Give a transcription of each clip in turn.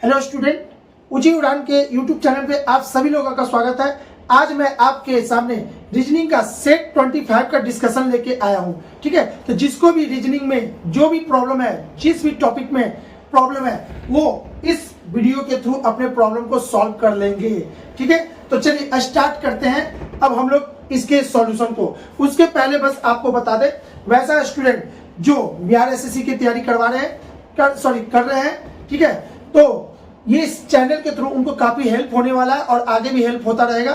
Hello student, ऊंची उड़ान के यूट्यूब चैनल पे आप सभी लोगों का स्वागत है। आज मैं आपके सामने रीजनिंग का सेट 25 का डिस्कशन लेके आया हूं। ठीक है, तो जिसको भी रीजनिंग में जो भी प्रॉब्लम है, जिस भी टॉपिक में प्रॉब्लम है, वो इस वीडियो के थ्रू अपने प्रॉब्लम को सॉल्व कर लेंगे। ठीक है, तो चलिए स्टार्ट करते हैं अब हम लोग इसके सॉल्यूशन को। उसके पहले बस आपको बता दें, वैसा स्टूडेंट जो बिहार एसएससी की तैयारी कर रहे हैं, ठीक है, तो ये इस चैनल के थ्रू उनको काफी हेल्प होने वाला है और आगे भी हेल्प होता रहेगा।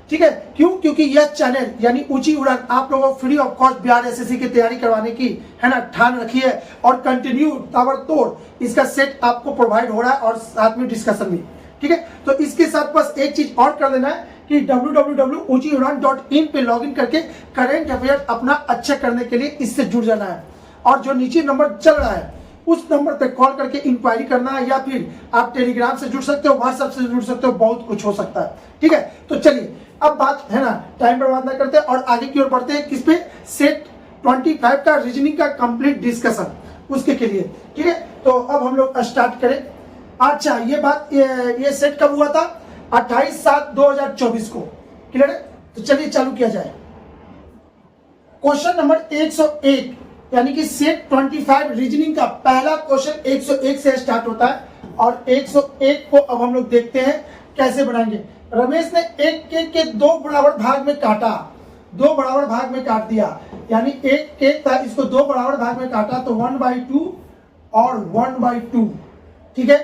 ठीक है, क्यों? क्योंकि यह चैनल यानी ऊंची उड़ान आप लोगों को free of cost Bihar SSC की तैयारी करवाने की है ना ठान रखी है और कंटिन्यू ताबड़तोड़ इसका सेट आपको प्रोवाइड हो रहा है और साथ में डिस्कशन भी। ठीक है, तो इसके साथ बस एक चीज और कर देना है कि www.uchiudan.in पे लॉगिन करके करेंट अफेयर अपना अच्छा करने के लिए इससे जुड़ जाना है और जो नीचे नंबर चल रहा है उस नंबर पे कॉल करके इंक्वायरी करना है, या फिर आप टेलीग्राम से जुड़ सकते हो, व्हाट्सएप से जुड़ सकते हो, बहुत कुछ हो सकता है। ठीक है, तो चलिए अब बात है ना टाइम बर्बाद ना करते और आगे की ओर बढ़ते हैं। किस पे? सेट 25 का रीजनिंग का कंप्लीट डिस्कशन उसके के लिए। ठीक है, तो अब हम लोग स्टार्ट करें। अच्छा, ये बात ये सेट कब हुआ था? 28/7/2024 को। क्लियर है? तो चलिए चालू किया जाए। क्वेश्चन नंबर 101 यानी कि सेट 25 रीजनिंग का पहला क्वेश्चन 101 से स्टार्ट होता है और 101 को अब हम लोग देखते हैं कैसे बनाएंगे। रमेश ने एक केक के दो बराबर भाग में काटा, दो बराबर भाग में काट दिया, यानी एक केक था, इसको दो बराबर भाग में काटा तो 1/2 और 1/2। ठीक है,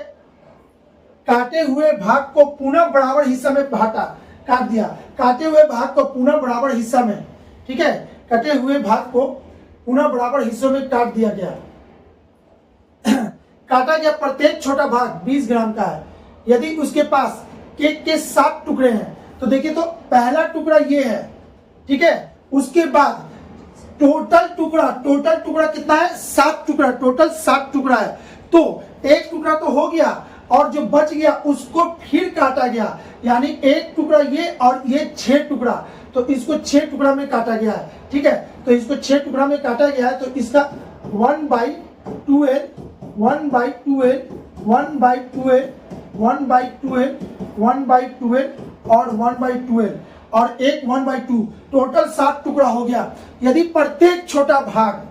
काटे हुए भाग को पुनः बराबर हिस्सा में काट दिया, काटे हुए भाग को पुनः बराबर हिस्सा में, ठीक है, कटे हुए भाग को पुनः बराबर हिस्सों में काट दिया गया। काटा गया प्रत्येक छोटा भाग 20 ग्राम का है। यदि उसके पास केक के 7 टुकड़े हैं तो देखिए, तो पहला टुकड़ा ये है, ठीक है, उसके बाद टोटल टुकड़ा कितना है? 7 टुकड़ा, टोटल 7 टुकड़ा है। तो एक टुकड़ा तो हो गया और जो बच गया उसको फिर काटा गया, यानी एक टुकड़ा ये और ये 6 टुकड़ा, तो इसको 6 टुकड़ा में काटा गया है। ठीक है, तो इसको 6 टुकड़ा में काटा गया है, तो इसका 1/2l, 1/2l, 1/2l, 1/2l, 1/2l और 1/2l और एक 1/2, टोटल 7 टुकड़ा हो गया। यदि प्रत्येक छोटा भाग,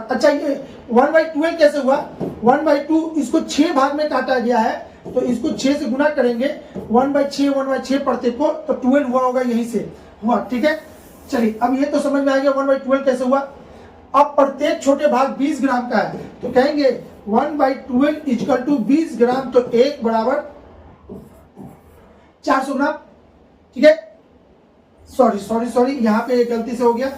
अच्छा ये 1/2l कैसे हुआ? 1/2 इसको 6 भाग में काटा गया है, तो इसको 6 से गुना करेंगे, 1/6 प्रत्येक को, तो 12 हुआ होगा, यहीं से हुआ। ठीक है, चलिए अब ये तो समझ में आ गया 1/12 कैसे हुआ। अब प्रत्येक छोटे भाग 20 ग्राम का है, तो कहेंगे 1/12 = 20 ग्राम, तो एक बराबर 400 ग्राम। ठीक है, सॉरी यहाँ पे एक गलती से हो गया।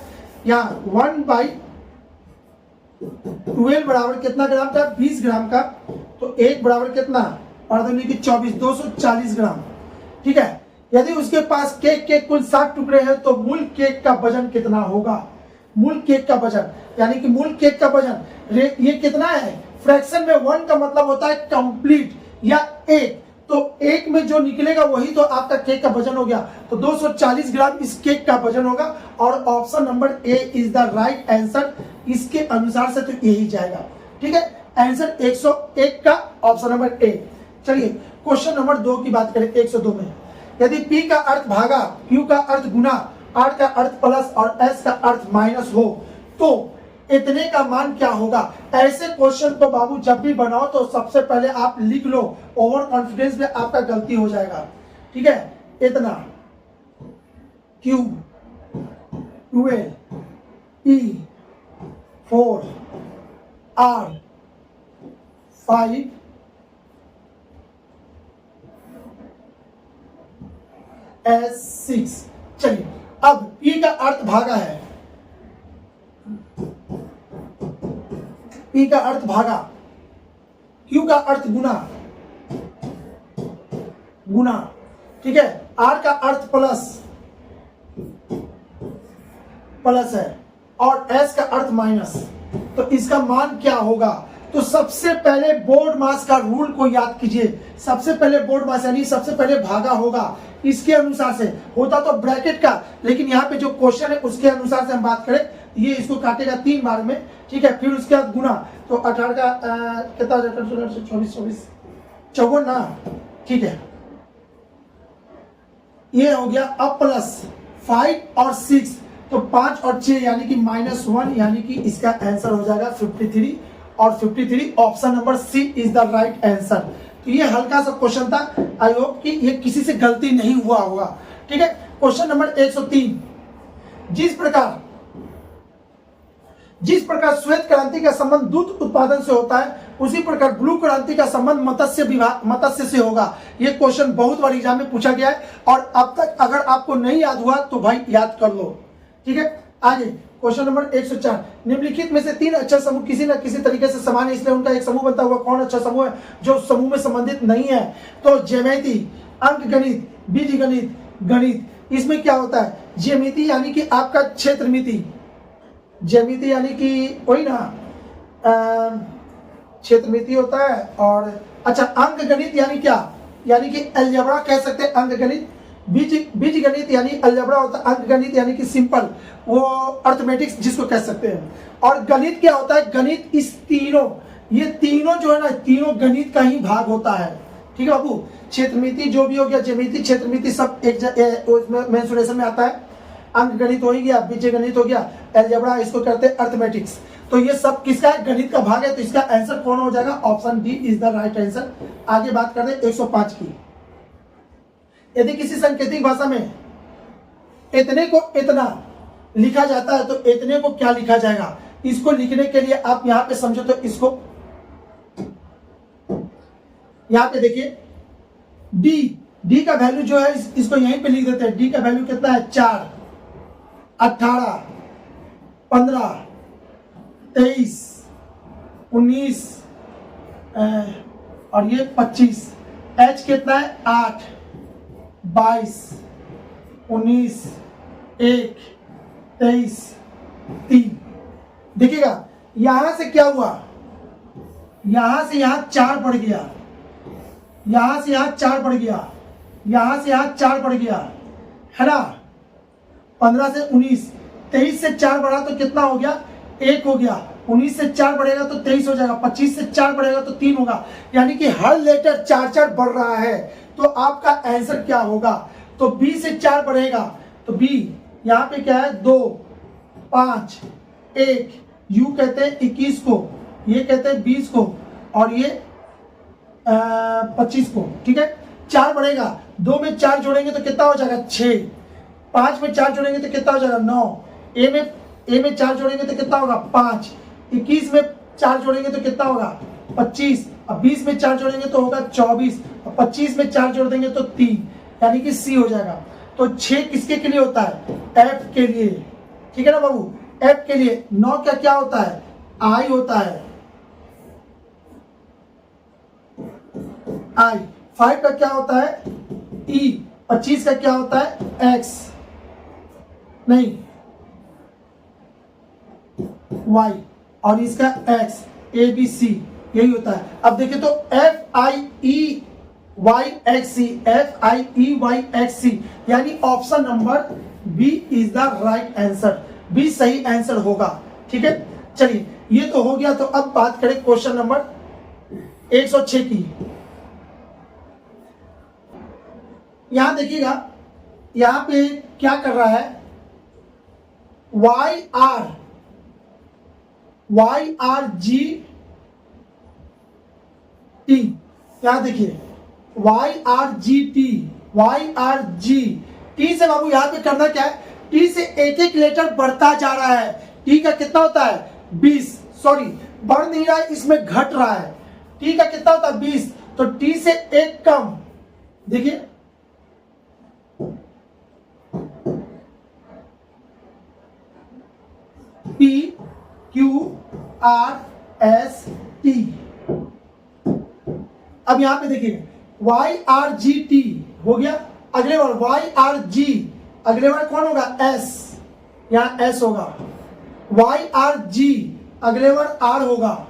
यहाँ 1/12 बराबर कितना ग्राम था? 20 ग्राम का, तो एक बराबर कितना? 240 ग्राम। ठीक है, यदि उसके पास केक के कुल 7 टुकड़े हैं तो मूल केक का वजन कितना होगा? मूल केक का वजन यानी कि मूल केक का वजन ये कितना है? फ्रैक्शन में 1 का मतलब होता है कंप्लीट या एक, तो एक में जो निकलेगा वही तो आपका केक का वजन हो गया, तो 240 ग्राम इस केक का वजन होगा और option number A is the right answer. इसके अनुसार से तो यही जाएगा। ठीक है, आंसर 101 का ऑप्शन नंबर ए। चलिए क्वेश्चन नंबर 2 की बात करें। 102 में यदि P का अर्थ भागा, Q का अर्थ गुना, R का अर्थ प्लस और S का अर्थ माइनस हो तो इतने का मान क्या होगा? ऐसे क्वेश्चन तो बाबू जब भी बनाओ तो सबसे पहले आप लिख लो, ओवर कॉन्फिडेंस में आपका गलती हो जाएगा। ठीक है, इतना Q 12 P 4 R 5 S6। चलिए अब P का अर्थ भागा है, P का अर्थ भागा, Q का अर्थ गुना, ठीक है, R का अर्थ प्लस है और S का अर्थ माइनस, तो इसका मान क्या होगा? तो सबसे पहले बोर्ड मास का रूल को याद कीजिए। सबसे पहले बोर्ड मास यानी सबसे पहले भागा होगा, इसके अनुसार से होता तो ब्रैकेट का, लेकिन यहाँ पे जो क्वेश्चन है उसके अनुसार से हम बात करें, ये इसको काटेगा 3 बार में, ठीक है, फिर उसके बाद गुना, तो 18 का कितना 24 54 ना, ठीक है। ये हो गया अब प्लस 5 और 6, तो 5 और 6 यानी कि -1, यानी कि इसका आंसर हो जाएगा 53, और 53 option number C is the right answer. तो ये हल्का सा क्वेश्चन था, आई होप कि ये किसी से गलती नहीं हुआ होगा, ठीक है। क्वेश्चन नंबर 103, जिस प्रकार श्वेत क्रांति का संबंध दूध उत्पादन से होता है, उसी प्रकार ब्लू क्रांति का संबंध मत्स्य से होगा। ये क्वेश्चन बहुत बार एग्जाम में पूछा गया है, और अब तक अगर आपको नहीं याद हुआ तो भाई याद कर लो, ठीक है। आगे क्वेश्चन नंबर 104, निम्नलिखित में से 3 अक्षर समूह किसी न किसी तरीके से समान है, इसलिए उनका एक समूह बनता हुआ कौन अक्षर समूह है जो समूह में संबंधित नहीं है? तो ज्यामिति, अंकगणित, बीजगणित, गणित। इसमें क्या होता है? ज्यामिति यानी कि आपका क्षेत्रमिति, ज्यामिति यानी कि वही ना क्षेत्रमिति होता है। और अच्छा, अंकगणित यानी क्या? यानी कि अलजेब्रा कह सकते हैं अंकगणित। बीजगणित यानी अलजेब्रा होता है, अंकगणित यानी कि सिंपल, वो अर्थमेटिक्स जिसको कह सकते हैं। और गणित क्या होता है? गणित इस तीनों, ये तीनों जो है ना, तीनों गणित का ही भाग होता है, ठीक है बाबू। क्षेत्रमिति जो भी हो गया, ज्यामिति, क्षेत्रमिति सब एक मेंसुरेशन में आता है। अंकगणित हो गया, बीजगणित हो गया, अलजेब्रा इसको कहते हैं अर्थमेटिक्स। तो ये सब किसका है? गणित का भाग है। तो इसका आंसर कौन हो जाएगा? Option D is the right answer. आगे बात करते हैं 105 की। यदि किसी सांकेतिक भाषा में इतने को इतना लिखा जाता है तो इतने को क्या लिखा जाएगा? इसको लिखने के लिए आप यहां पे समझो तो इसको यहां पे देखिए, डी का वैल्यू जो है इसको यहीं पे लिख देते हैं। डी का वैल्यू कितना है? 4, 18, 15, 23, 19 और ये 25। एच कितना है? 8, 22, 19, 1, 23, 3। देखिएगा यहां से क्या हुआ? यहां से यहां 4 बढ़ गया, यहां से यहां 4 बढ़ गया, यहां से यहां 4 बढ़ गया, है ना। 15 से 19, 23 से 4 बढ़ा तो कितना हो गया? 1 हो गया। 19 से 4 बढ़ेगा तो 23 हो जाएगा। 25 से 4 बढ़ेगा तो 3 होगा। यानी कि हर लेटर 4-4 बढ़ रहा है। तो आपका आंसर क्या होगा? तो बी से 4 बढ़ेगा तो बी यहां पे क्या है? 2, 5, 1। यू कहते हैं 21 को, ये कहते हैं 20 को, और ये 25 को, ठीक है। 4 बढ़ेगा, 2 में 4 जोड़ेंगे तो कितना हो जाएगा? 6। 5 में 4 जोड़ेंगे तो कितना हो जाएगा? 9। ए में 4 जोड़ेंगे तो कितना होगा? 5। 21 में 4 जोड़ेंगे तो कितना होगा? 25। अब 20 में 4 जोड़ेंगे तो होगा 24। और 25 में 4 जोड़ देंगे तो 3, यानी कि सी हो जाएगा। तो 6 किसके के लिए होता है? एफ के लिए, ठीक है ना बाबू। एफ के लिए 9 का क्या होता है? आई होता है, आई। 5 का क्या होता है? ई। 25 का क्या होता है? एक्स, नहीं वाई, और इसका एक्स, ए बी सी, यही होता है। अब देखिए तो FIEYXC, FIEYXC, यानी option number B is the right answer. बी सही आंसर होगा, ठीक है। चलिए ये तो हो गया। तो अब बात करें क्वेश्चन नंबर 106 की। यहां देखिएगा, यहां पे क्या कर रहा है? YRGT, यहां देखिए YRGT से बाबू यहां पे करना क्या है? टी से एक एक लेटर बढ़ता जा रहा है। टी का कितना होता है? 20। सॉरी, बढ़ नहीं रहा है, इसमें घट रहा है। टी का कितना होता है? 20। तो टी से एक कम, देखिए PQRST। अब यहां पे देखिए YRGT हो गया। अगले बार YRG, अगले बार कौन होगा? S, यहां S होगा। YRG, अगले बार R होगा।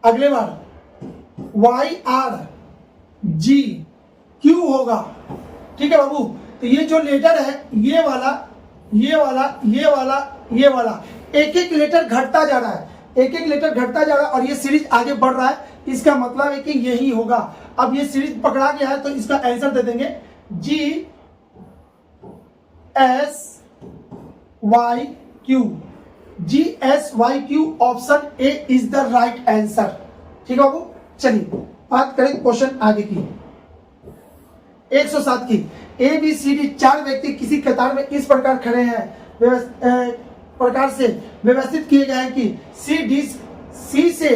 अगले बार YRGQ होगा, ठीक है बाबू। तो ये जो लेटर है, ये वाला, ये वाला, ये वाला, ये वाला, एक एक लेटर घटता जा रहा है, एक एक लेटर घटता जा रहा है, और ये सीरीज आगे बढ़ रहा है। इसका मतलब है कि यही होगा। अब ये सीरीज पकड़ा गया है तो इसका आंसर दे देंगे GSYQ। GSYQ option A is the right answer. ठीक है बाबू, चलिए बात करें क्वेश्चन आगे की। 107 की ABCD 4 व्यक्ति किसी कतार में इस प्रकार खड़े हैं प्रकार से व्यवस्थित किए गए हैं कि C से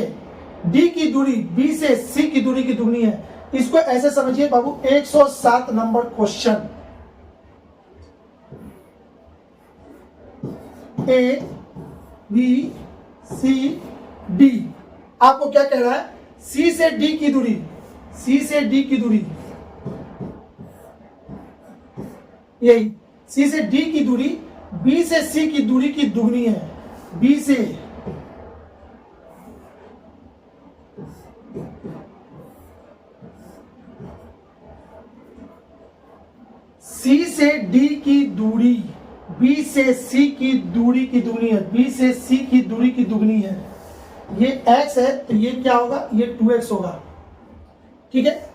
D की दूरी B से C की दूरी की दुगनी है। इसको ऐसे समझिए बाबू, 107 number question. A B C D आपको क्या कह रहा है? C से D की दूरी, C से D की दूरी, यही C से D की दूरी B से C की दूरी की दुगनी है। B से C से D की दूरी B से C की दूरी की दुगनी है। B से C की दूरी की दुगनी है। ये x है तो ये क्या होगा? ये 2x होगा। ठीक है,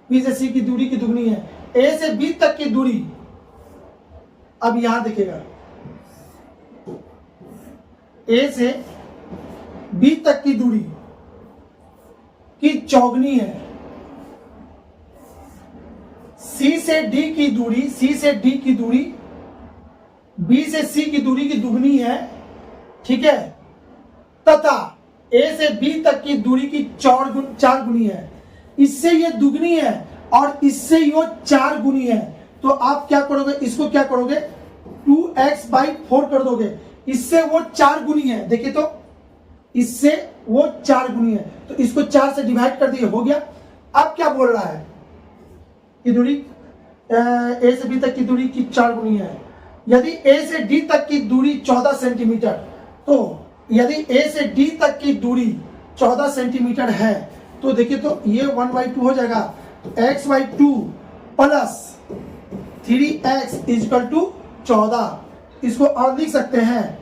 B से C की दूरी की दुगनी है। A से B तक की दूरी, अब यहां देखिएगा, A से B तक की दूरी की चौगनी है। C से D की दूरी, C से D की दूरी B से C की दूरी की दुगनी है। ठीक है, तथा A से B तक की दूरी की 4 गुनी है। इससे ये दुगनी है और इससे ये 4 गुनी है। तो आप क्या करोगे? इसको क्या करोगे? 2x/4 कर दोगे। इससे वो 4 गुनी है। देखिए तो इससे वो 4 गुनी है, तो इसको 4 से डिवाइड कर दिए, हो गया। अब क्या बोल रहा है? की दूरी A से B तक की दूरी की 4 गुनी है। यदि A से D तक की दूरी 14 सेंटीमीटर, तो यदि A से D तक की दूरी 14 सेंटीमीटर है तो देखिए तो ये 1/2 हो जाएगा। तो x/2 plus 3x equal to 14। इसको और लिख सकते हैं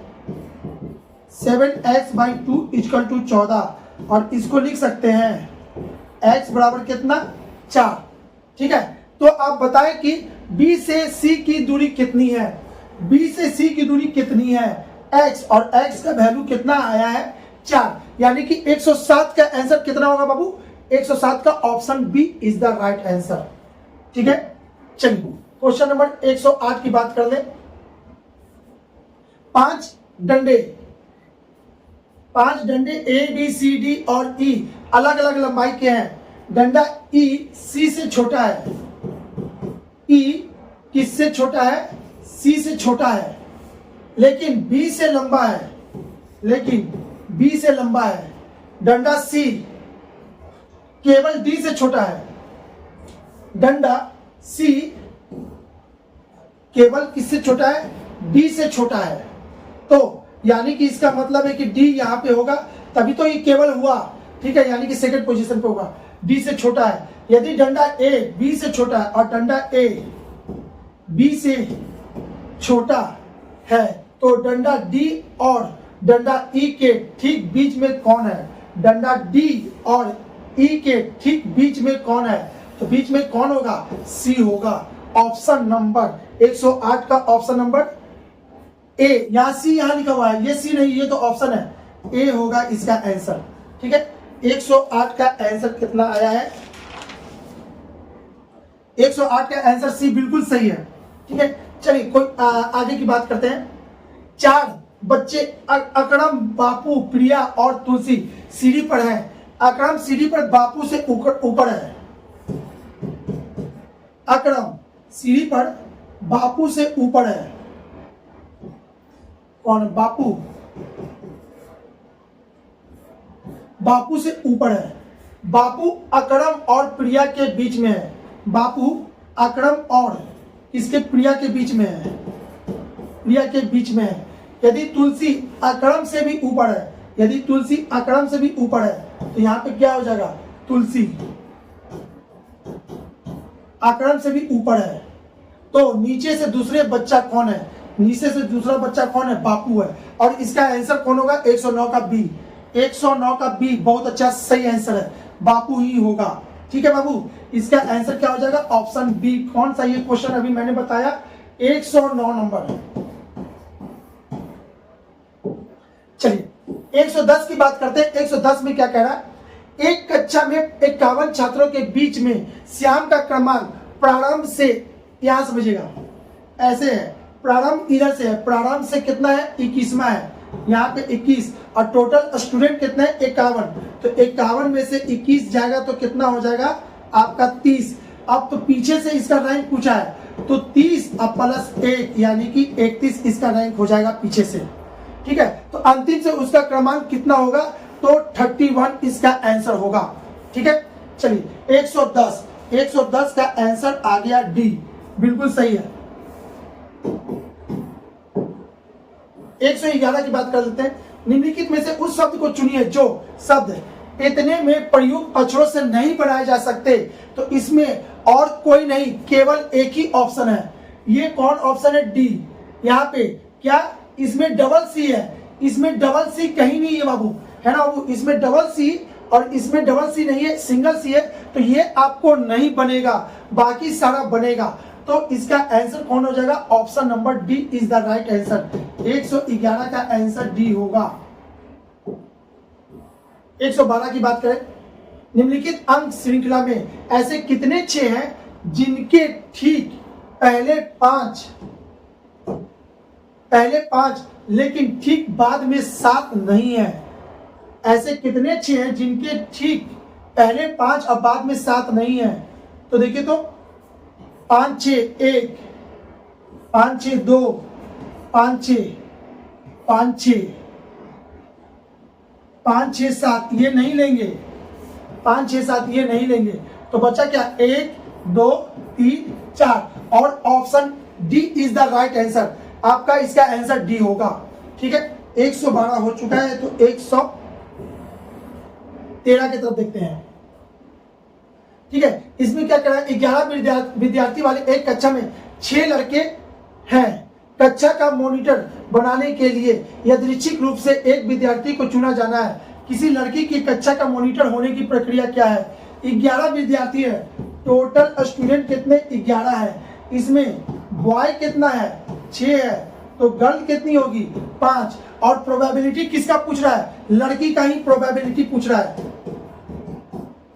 7x/2 इक्वल टू 14 और इसको लिख सकते हैं x बराबर कितना? 4। ठीक है, तो आप बताएं कि B से C की दूरी कितनी है? B से C की दूरी कितनी है? x, और x का वैल्यू कितना आया है? 4। यानी कि 107 का आंसर कितना होगा बाबू? 107 का option B is the right answer. ठीक है, चलिए क्वेश्चन नंबर 108 की बात कर ले। 5 डंडे A B C D और E अलग अलग लंबाई के हैं। डंडा E C से छोटा है। E किससे छोटा है? C से छोटा है, लेकिन B से लंबा है। डंडा C केवल D से छोटा है। डंडा C केवल किससे छोटा है? D से छोटा है। तो यानी कि इसका मतलब है कि D यहां पे होगा, तभी तो ये केवल हुआ। ठीक है, यानी कि सेकंड पोजीशन पे होगा। D से छोटा है। यदि डंडा A B से छोटा है और डंडा A B से छोटा है, तो डंडा D और डंडा E के ठीक बीच में कौन है? डंडा D और E के ठीक बीच में कौन है? तो बीच में कौन होगा? C होगा। ऑप्शन नंबर 108 का ऑप्शन नंबर A। यहां C यहां लिखा हुआ है, ये C नहीं, ये तो ऑप्शन है, A होगा इसका आंसर। ठीक है, 108 का आंसर कितना आया है? 108 का आंसर C बिल्कुल सही है। ठीक है, चलिए कोई आगे की बात करते हैं। 4 बच्चे अकरम, बापू, प्रिया और तुलसी सीढ़ी पर हैं। अकरम सीढ़ी पर बापू से ऊपर है। अकरम सीढ़ी पर बापू से ऊपर है। कौन? बापू। बापू से ऊपर है। बापू अकरम और प्रिया के बीच में है। बापू अकरम और इसके प्रिया के बीच में है। प्रिया के बीच में है। यदि तुलसी अकरम से भी ऊपर है, यदि तुलसी अकरम से भी ऊपर है, तो यहां पे क्या हो जाएगा? तुलसी अकरम से भी ऊपर है। तो नीचे से दूसरे बच्चा कौन है? नीचे से दूसरा बच्चा कौन है? बापू है। और इसका आंसर कौन होगा? 109 का बी। 109 का बी बहुत अच्छा सही आंसर है, बापू ही होगा। ठीक है बाबू, इसका आंसर क्या हो जाएगा? Option B. कौन सा ये क्वेश्चन अभी मैंने बताया? 109 नंबर। चलिए 110 की बात करते हैं। 110 में क्या कह रहा है? एक कक्षा में 51 छात्रों के बीच में श्याम का क्रमांक प्रारंभ से, यहां समझिएगा ऐसे है, प्रारंभ इधर से है, प्रारंभ से कितना है? 21वां है, यहाँ पे 21, और टोटल स्टूडेंट कितने हैं? 51। तो 51 में से 21 जाएगा तो कितना हो जाएगा आपका? 30। अब तो पीछे से इसका रैंक पूछा है, तो 30 अब प्लस 1 यानी कि 31 इसका रैंक हो जाएगा पीछे से। ठीक है, तो अंतिम से उसका क्रमांक कितना होगा? तो 31 इसका आंसर होगा। ठीक है, चलिए 110 का आंसर आ गया डी, बिल्कुल सही है। 111 की बात कर लेते हैं। निम्नलिखित में से उस शब्द को चुनिए जो शब्द इतने में प्रयुक्त अक्षरों से नहीं बनाए जा सकते। तो इसमें और कोई नहीं, केवल एक ही ऑप्शन है। ये कौन ऑप्शन है? डी। यहाँ पे क्या इसमें डबल सी है? इसमें डबल सी कहीं नहीं है बाबू, है ना बाबू? इसमें डबल सी और इसमें डबल सी नहीं है, सिंगल सी है, तो ये आपको नहीं बनेगा, बाकी सारा बनेगा। तो इसका आंसर कौन हो जाएगा? Option number D is the right answer. 111 का आंसर डी होगा। 112 की बात करें। निम्नलिखित अंक श्रृंखला में ऐसे कितने 6 हैं जिनके ठीक पहले पांच लेकिन ठीक बाद में 7 नहीं है? ऐसे कितने 6 हैं जिनके ठीक पहले 5 और बाद में 7 नहीं है? तो देखिए तो 5 6 1, 5 6 2, 5 6 5 6 5 6 7 ये नहीं लेंगे, 5 6 7 ये नहीं लेंगे। तो बचा क्या? 1 2 3 4 और option D is the right answer. आपका इसका आंसर डी होगा। ठीक है, 112 हो चुका है, तो 113 की तरफ देखते हैं। ठीक है, इसमें क्या करा? 11 विद्यार्थी वाले एक कक्षा में 6 लड़के हैं। कक्षा का मॉनिटर बनाने के लिए यादृच्छिक रूप से एक विद्यार्थी को चुना जाना है। किसी लड़की की कक्षा का मॉनिटर होने की प्रक्रिया क्या है? 11 विद्यार्थी है, टोटल स्टूडेंट कितने? 11 है। इसमें बॉय कितना है? 6 है, तो गर्ल कितनी होगी? 5। और प्रोबेबिलिटी किसका पूछ रहा है? लड़की का ही प्रोबेबिलिटी पूछ रहा है,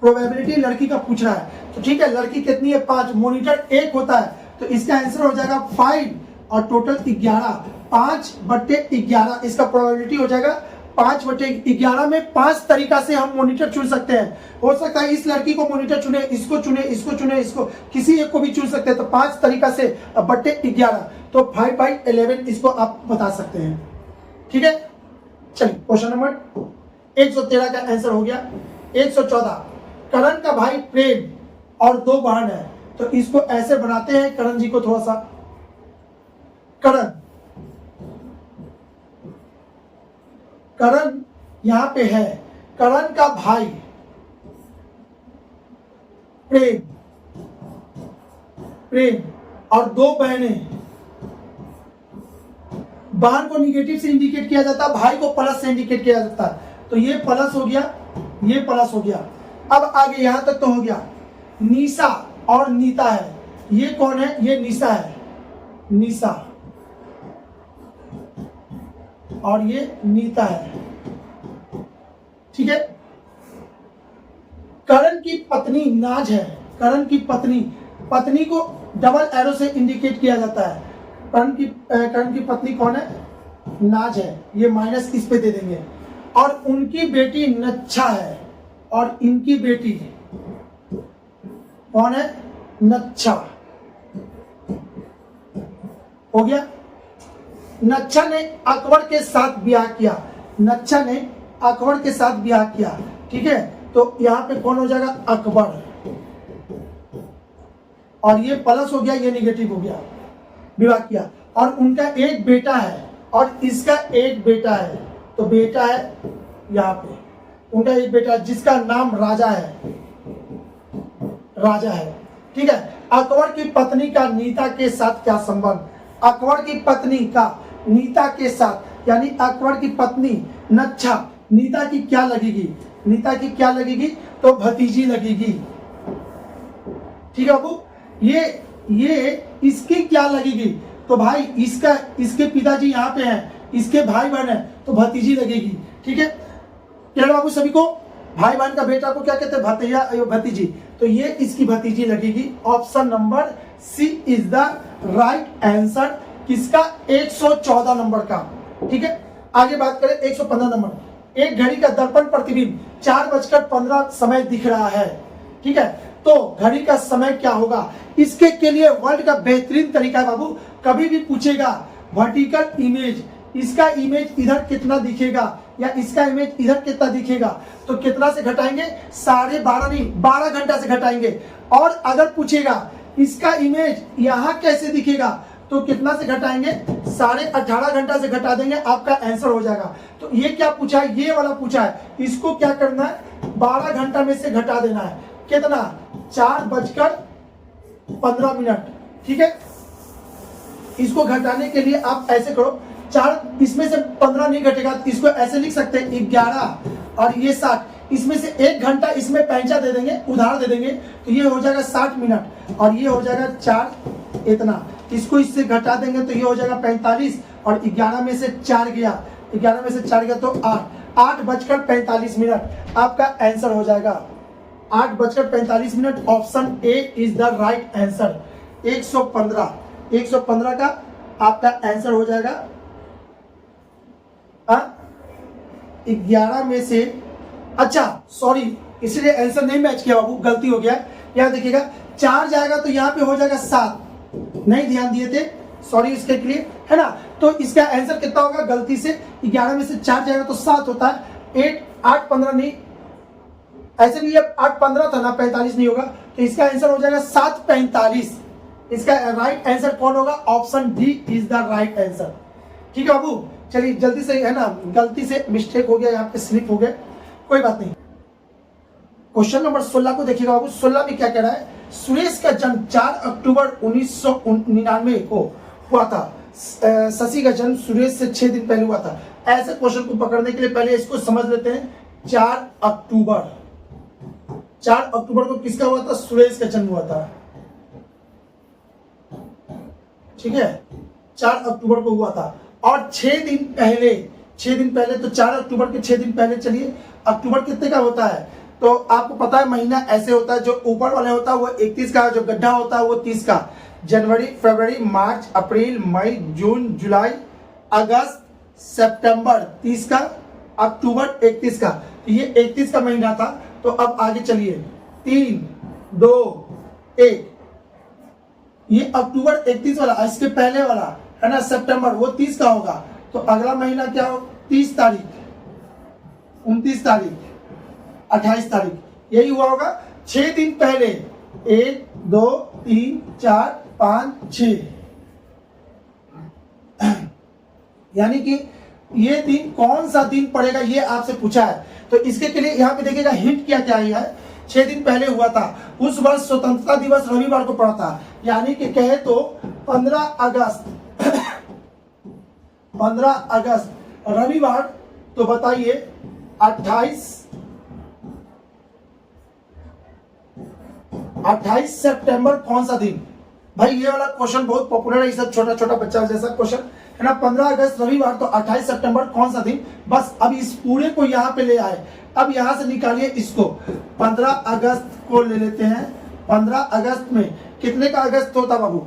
प्रोबेबिलिटी लड़की का पूछ रहा है। तो ठीक है, लड़की कितनी है? 5, मॉनिटर 1 होता है, तो इसका आंसर हो जाएगा 5 और टोटल 11, 5/11 इसका प्रोबेबिलिटी हो जाएगा 5/11 में 5 तरीका से हम मॉनिटर चुन सकते हैं। हो सकता है इस लड़की को मॉनिटर चुने, इसको चुने, इसको चुने, इसको किसी एक को भी चुन सकते हैं। तो 5 तरीका से /11, तो 5/11 इसको आप बता सकते हैं। ठीक है, चलिए क्वेश्चन नंबर 113 का आंसर हो गया। 114, करण का भाई प्रेम और 2 बहन है। तो इसको ऐसे बनाते हैं, करण जी को थोड़ा सा, करण यहां पे है, करण का भाई प्रेम और 2 बहनें। बहन को निगेटिव से इंडिकेट किया जाता है, भाई को प्लस से इंडिकेट किया जाता है। तो ये प्लस हो गया, ये प्लस हो गया। अब आगे यहां तक तो हो गया। निशा और नीता है, ये कौन है? ये निशा है, निशा, और ये नीता है। ठीक है, करण की पत्नी नाज है, करण की पत्नी को डबल एरो से इंडिकेट किया जाता है। करण की पत्नी कौन है? नाज है, ये माइनस इस पे दे देंगे। और उनकी बेटी नच्छा है, और इनकी बेटी कौन है? नच्छा। हो गया। नच्छा ने अकबर के साथ ब्याह किया, नच्छा ने अकबर के साथ ब्याह किया। ठीक है, तो यहां पे कौन हो जाएगा? अकबर, और ये प्लस हो गया, ये निगेटिव हो गया, विवाह किया। और उनका एक बेटा है और इसका एक बेटा है। तो बेटा है यहाँ पे, उनका एक बेटा जिसका नाम राजा है, राजा है। ठीक है, अकबर की पत्नी का नीता के साथ क्या संबंध? अकबर की पत्नी का नीता के साथ, यानी अकबर की पत्नी नच्छा नीता की क्या लगेगी, नीता की क्या लगेगी, तो भतीजी लगेगी। ठीक है बाबू, ये इसकी क्या लगेगी, तो भाई इसका, इसके पिताजी यहाँ पे हैं, इसके भाई बहन है, तो भतीजी लगेगी। ठीक है क्लियर बाबू सभी को, भाई बहन का बेटा को क्या कहते हैं, भतीजा भतीजी, तो ये इसकी भतीजी लगेगी। Option number C is the right answer, किसका, 114 नंबर का। ठीक है आगे बात करें 115 नंबर। एक घड़ी का दर्पण प्रतिबिंब 4:15 समय दिख रहा है। ठीक है, तो घड़ी का समय क्या होगा, इसके के लिए वर्ल्ड का बेहतरीन तरीका है बाबू, कभी भी पूछेगा वर्टिकल इमेज, इसका इमेज इधर कितना दिखेगा या इसका इमेज इधर कितना दिखेगा, तो कितना से घटाएंगे, 12.5 नहीं 12 घंटा से घटाएंगे। और अगर पूछेगा इसका इमेज यहां कैसे दिखेगा, तो कितना से घटाएंगे, 18.5 घंटा से घटा देंगे, आपका आंसर हो जाएगा। तो ये क्या पूछा है, ये वाला पूछा है, इसको क्या करना है, 12 घंटा में से घटा देना है, कितना, 4:15। ठीक है, इसको घटाने के लिए आप ऐसे करो, 4 इसमें से 15 नहीं घटेगा, इसको ऐसे लिख सकते हैं 11 और ये 60, इसमें से 1 घंटा इसमें पैंचा दे देंगे, उधार दे देंगे, तो ये हो जाएगा 60 मिनट और ये हो जाएगा 4 इतना, इसको इससे घटा देंगे तो ये हो जाएगा 45 और 11 में से 4 गया, 11 में से 4 गया तो 8:45 आपका आंसर हो जाएगा। 8:45 option A is the right answer. 115 का आपका आंसर हो जाएगा 11 में से, अच्छा सॉरी इसलिए आंसर नहीं मैच किया बाबू, गलती हो गया। यहाँ देखिएगा 4 जाएगा तो यहाँ पे हो जाएगा 7, नहीं ध्यान दिए थे, सॉरी इसके लिए, है ना। तो इसका आंसर कितना होगा, गलती से 11 में से 4 जाएगा तो 7 होता है, 8:15 नहीं, ऐसे भी 8:15 था ना, 45 नहीं होगा, तो इसका आंसर हो जाएगा 7:45। इसका राइट आंसर कौन होगा, option D is the right answer. ठीक है बाबू, चलिए जल्दी से, है ना, गलती से मिस्टेक हो गया, यहाँ पे स्लिप हो गया, कोई बात नहीं। क्वेश्चन नंबर 16 को देखिएगा बाबू, 16 में क्या कह रहा है, सुरेश का जन्म 4 अक्टूबर 1999 को हुआ था, शशि का जन्म सुरेश से 6 दिन पहले हुआ था। ऐसे क्वेश्चन को पकड़ने के लिए पहले इसको समझ लेते हैं। 4 अक्टूबर को किसका हुआ था, सुरेश का जन्म हुआ था। ठीक है, 4 अक्टूबर को हुआ था और 6 दिन पहले तो 4 अक्टूबर के 6 दिन पहले, चलिए अक्टूबर कितने का होता है, तो आपको पता है महीना ऐसे होता है, जो ऊपर वाले होता है वो 31 का, जो गड्ढा होता है वो 30 का। जनवरी, फरवरी, मार्च, अप्रैल, मई, जून, जुलाई, अगस्त, सितंबर 30 का, अक्टूबर 31 का, तो ये 31 का महीना था। तो अब आगे चलिए, 3, 2, 1, ये अक्टूबर 31 वाला, इसके पहले वाला है ना सितंबर, वो 30 का होगा, तो अगला महीना क्या हो, 30 तारीख, 29 तारीख, 28 तारीख, यही हुआ होगा। 6 दिन पहले, 1, 2, 3, 4, 5, 6, यानी कि ये दिन कौन सा दिन पड़ेगा, ये आपसे पूछा है। तो इसके के लिए यहाँ पे देखिएगा हिंट क्या क्या है। 6 दिन पहले हुआ था, उस वर्ष स्वतंत्रता दिवस रविवार को पड़ा था, यानी कि कहे तो 15 अगस्त रविवार, तो बताइए 28 सितंबर कौन सा दिन। भाई ये वाला क्वेश्चन बहुत पॉपुलर है, ये सब छोटा छोटा बच्चा जैसा क्वेश्चन है ना। 15 अगस्त रविवार, तो 28 सितंबर कौन सा दिन। बस अब इस पूरे को यहाँ पे ले आए, अब यहां से निकालिए इसको। 15 अगस्त को ले लेते हैं। 15 अगस्त में कितने का अगस्त होता बाबू,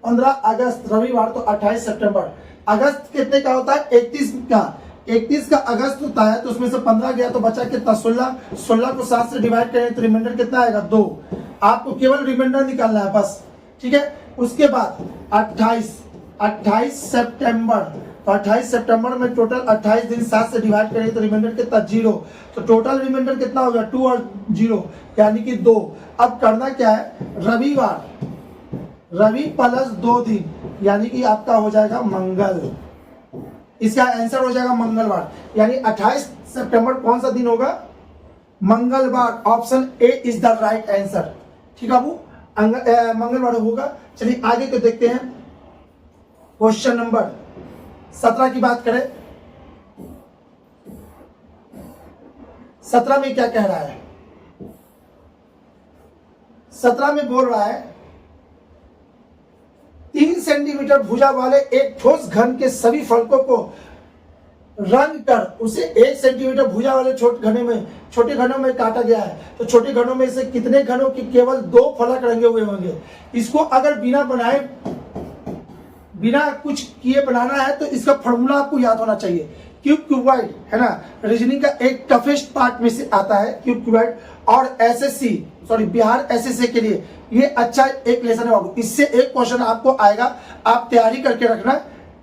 15 अगस्त रविवार, तो 28 सितंबर। अगस्त कितने का होता है, 31 का। 31 का अगस्त होता है, तो उसमें से 15 गया तो बचा कितना, 16। 16 को 7 से डिवाइड करें तो रिमाइंडर कितना आएगा, 2। आपको केवल रिमाइंडर निकालना है बस, ठीक है। उसके बाद 28 सितंबर, तो 28 सितंबर में टोटल 28 दिन 7 से डिवाइड करें तो रिमाइंडर कितना, 0। तो टोटल रिमाइंडर कितना हो गया, 2 और 0 यानी कि 2। अब करना क्या है, रविवार, रवि प्लस 2 दिन, यानी कि आपका हो जाएगा मंगल। इसका आंसर हो जाएगा मंगलवार, यानी 28 सितंबर कौन सा दिन होगा, मंगलवार। Option A is the right answer. ठीक है बाबू, मंगलवार होगा। चलिए आगे को देखते हैं। क्वेश्चन नंबर 17 की बात करें 17 में क्या कह रहा है? 17 में बोल रहा है 3 सेंटीमीटर भुजा वाले एक ठोस घन के सभी फलकों को रंग कर उसे 1 सेंटीमीटर भुजा वाले छोटे घनों में काटा गया है। तो छोटे घनों में से कितने घनों की केवल 2 फलक रंगे हुए होंगे? इसको अगर बिना बनाए, बिना कुछ किए बनाना है तो इसका फॉर्मूला आपको याद होना चाहिए। क्यूबाइड है ना, रीजनिंग का एक टफेस्ट पार्ट में से आता है क्यूबाइड। और एसएससी बिहार एसएससी के लिए ये अच्छा एक लेसन है बाबू। इससे एक क्वेश्चन आपको आएगा, आप तैयारी करके रखना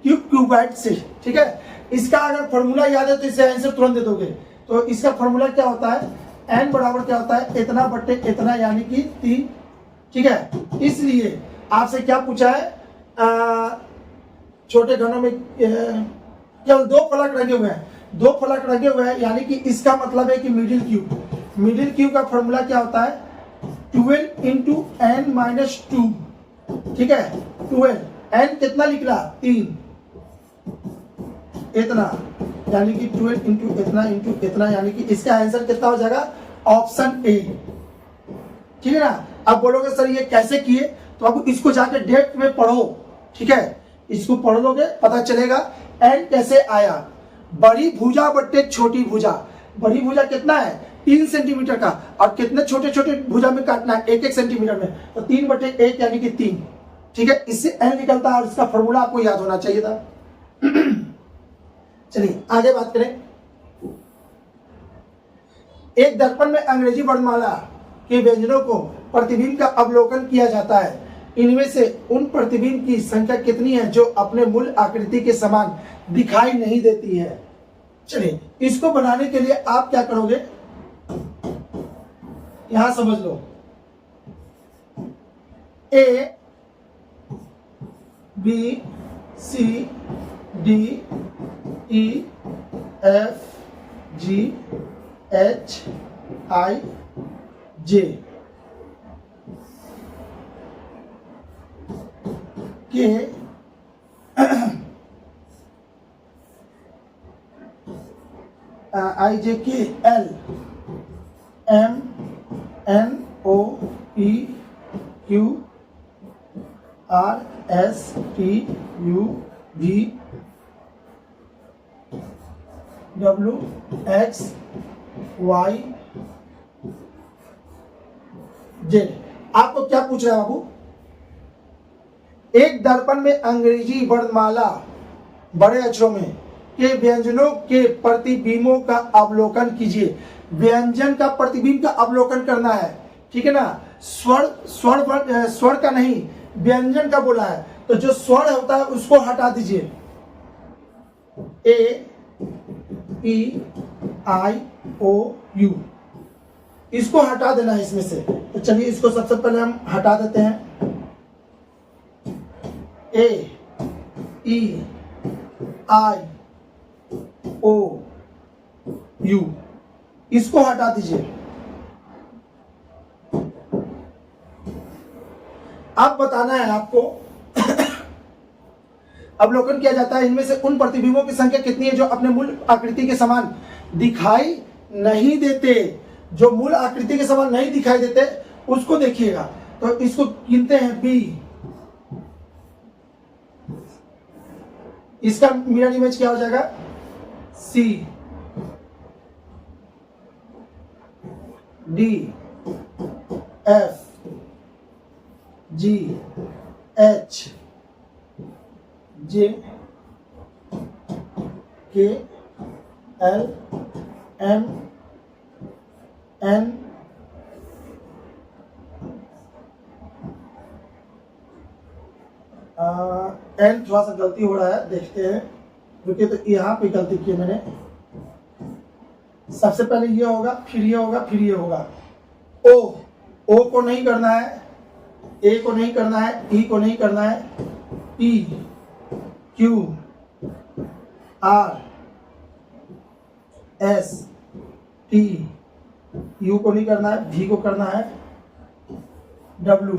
क्यूबाइड से, ठीक है। इसका अगर फॉर्मूला याद है तो इससे आंसर तुरंत दे दोगे। तो इसका फॉर्मूला क्या होता है? n बराबर क्या होता है? इतना बट्टे इतना, यानी कि 3, ठीक है। इसलिए आपसे क्या पूछा है? छोटे घनों में केवल 2 फलक रंगे हुए हैं, 2 फलक रंगे हुए हैं, यानी कि इसका मतलब है कि मिडिल क्यूब का फॉर्मूला क्या होता है? 12 इंटू n माइनस 2, ठीक है। 12 n कितना निकला? 3 इतना, यानी कि 12 इंटू इतना, यानी कि इसका आंसर कितना हो जाएगा? ऑप्शन ए, ठीक है ना। अब बोलोगे सर ये कैसे किए? तो अब इसको जाके डेप्थ में पढ़ो, ठीक है। इसको पढ़ लोगे पता चलेगा एन कैसे आया। बड़ी भुजा बट्टे छोटी भुजा, बड़ी भुजा कितना है? 3 सेंटीमीटर का, और कितने छोटे छोटे भुजा में काटना है? 1 सेंटीमीटर में, तो 3/1 यानी कि 3, ठीक है। इससे एन निकलता है और इसका फॉर्मूला आपको याद होना चाहिए था। चलिए आगे बात करें। एक दर्पण में अंग्रेजी वर्णमाला के व्यंजनों को प्रतिबिंब का अवलोकन किया जाता है। इनमें से उन प्रतिबिंब की संख्या कितनी है जो अपने मूल आकृति के समान दिखाई नहीं देती है? चलिए इसको बनाने के लिए आप क्या करोगे, यहां समझ लो। A B C D E F G H I J K I J K L M N O P Q R S T U V W X Y Z. आपको क्या पूछ रहा है बाबू? एक दर्पण में अंग्रेजी वर्णमाला बड़े अक्षरों में के व्यंजनों के प्रतिबिंबों का अवलोकन कीजिए। व्यंजन का प्रतिबिंब का अवलोकन करना है, ठीक है ना। स्वर का नहीं, व्यंजन का बोला है, तो जो स्वर होता है उसको हटा दीजिए। A P I O you, इसको हटा देना है इसमें से। तो चलिए इसको सबसे पहले हम हटा देते हैं। ए ई आई ओ यू, इसको हटा दीजिए। अब बताना है आपको अवलोकन किया जाता है, इनमें से उन प्रतिबिंबों की संख्या कितनी है जो अपने मूल आकृति के समान दिखाई नहीं देते। जो मूल आकृति के समान नहीं दिखाई देते उसको देखिएगा। तो इसको गिनते हैं बी, इसका मिरर इमेज क्या हो जाएगा? C D F G H J K L M N N थोड़ा सा गलती हो रहा है, देखते हैं। क्योंकि तो यहाँ पे गलती की मैंने। सबसे पहले ये होगा, फिर ये होगा, फिर ये होगा। ओ को नहीं करना है, ए को नहीं करना है, ई को नहीं करना है, P Q R S T you को नहीं करना है, वी को करना है, डब्ल्यू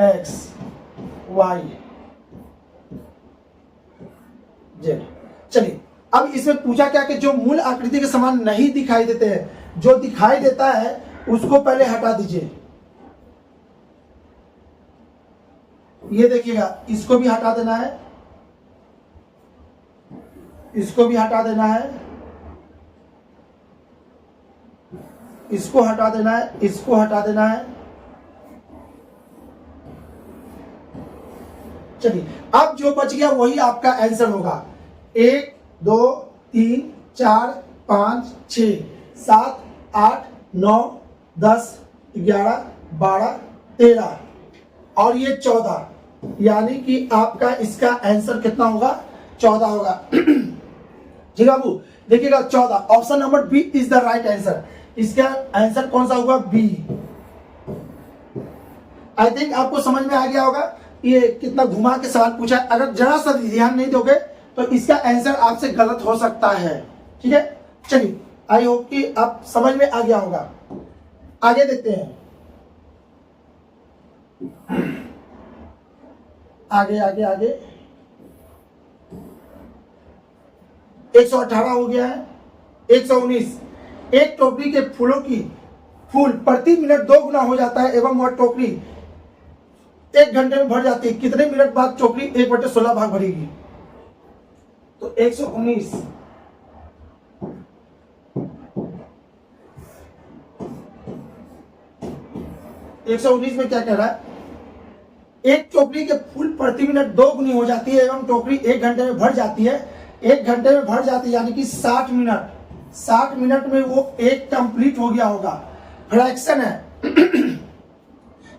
एक्स वाई जेड। चलिए अब इसमें पूछा क्या कि जो मूल आकृति के समान नहीं दिखाई देते हैं, जो दिखाई देता है उसको पहले हटा दीजिए। ये देखिएगा, इसको भी हटा देना है, इसको भी हटा देना है, इसको हटा देना है, इसको हटा देना है। चलिए, अब जो बच गया वही आपका आंसर होगा। 1 2 3 4 5 6 7 8 9 10 11 12 13 और ये 14, यानी कि आपका इसका आंसर कितना होगा? 14 होगा। ठीक है बाबू, देखिएगा 14, option number B is the right answer. इसका आंसर कौन सा होगा? बी। आई थिंक आपको समझ में आ गया होगा ये कितना घुमा के सवाल पूछा है। अगर जरा सा ध्यान नहीं दोगे तो इसका आंसर आपसे गलत हो सकता है। ठीक है, चलिए, आई होप कि आप समझ में आ गया होगा। आगे देखते हैं, आगे आगे आगे 118 हो गया है। 119, एक टोकरी के फूलों की फूल प्रति मिनट 2 गुना हो जाता है एवं वह टोकरी 1 घंटे में भर जाती है। कितने मिनट बाद टोकरी 1/16 भाग भरेगी? तो 119 में क्या कह रहा है? एक टोकरी के फूल प्रति मिनट 2 गुनी हो जाती है एवं टोकरी 1 घंटे में भर जाती है। 1 घंटे में भर जाती है यानी कि 60 मिनट। 60 मिनट में वो एक कंप्लीट हो गया होगा। फ्रैक्शन है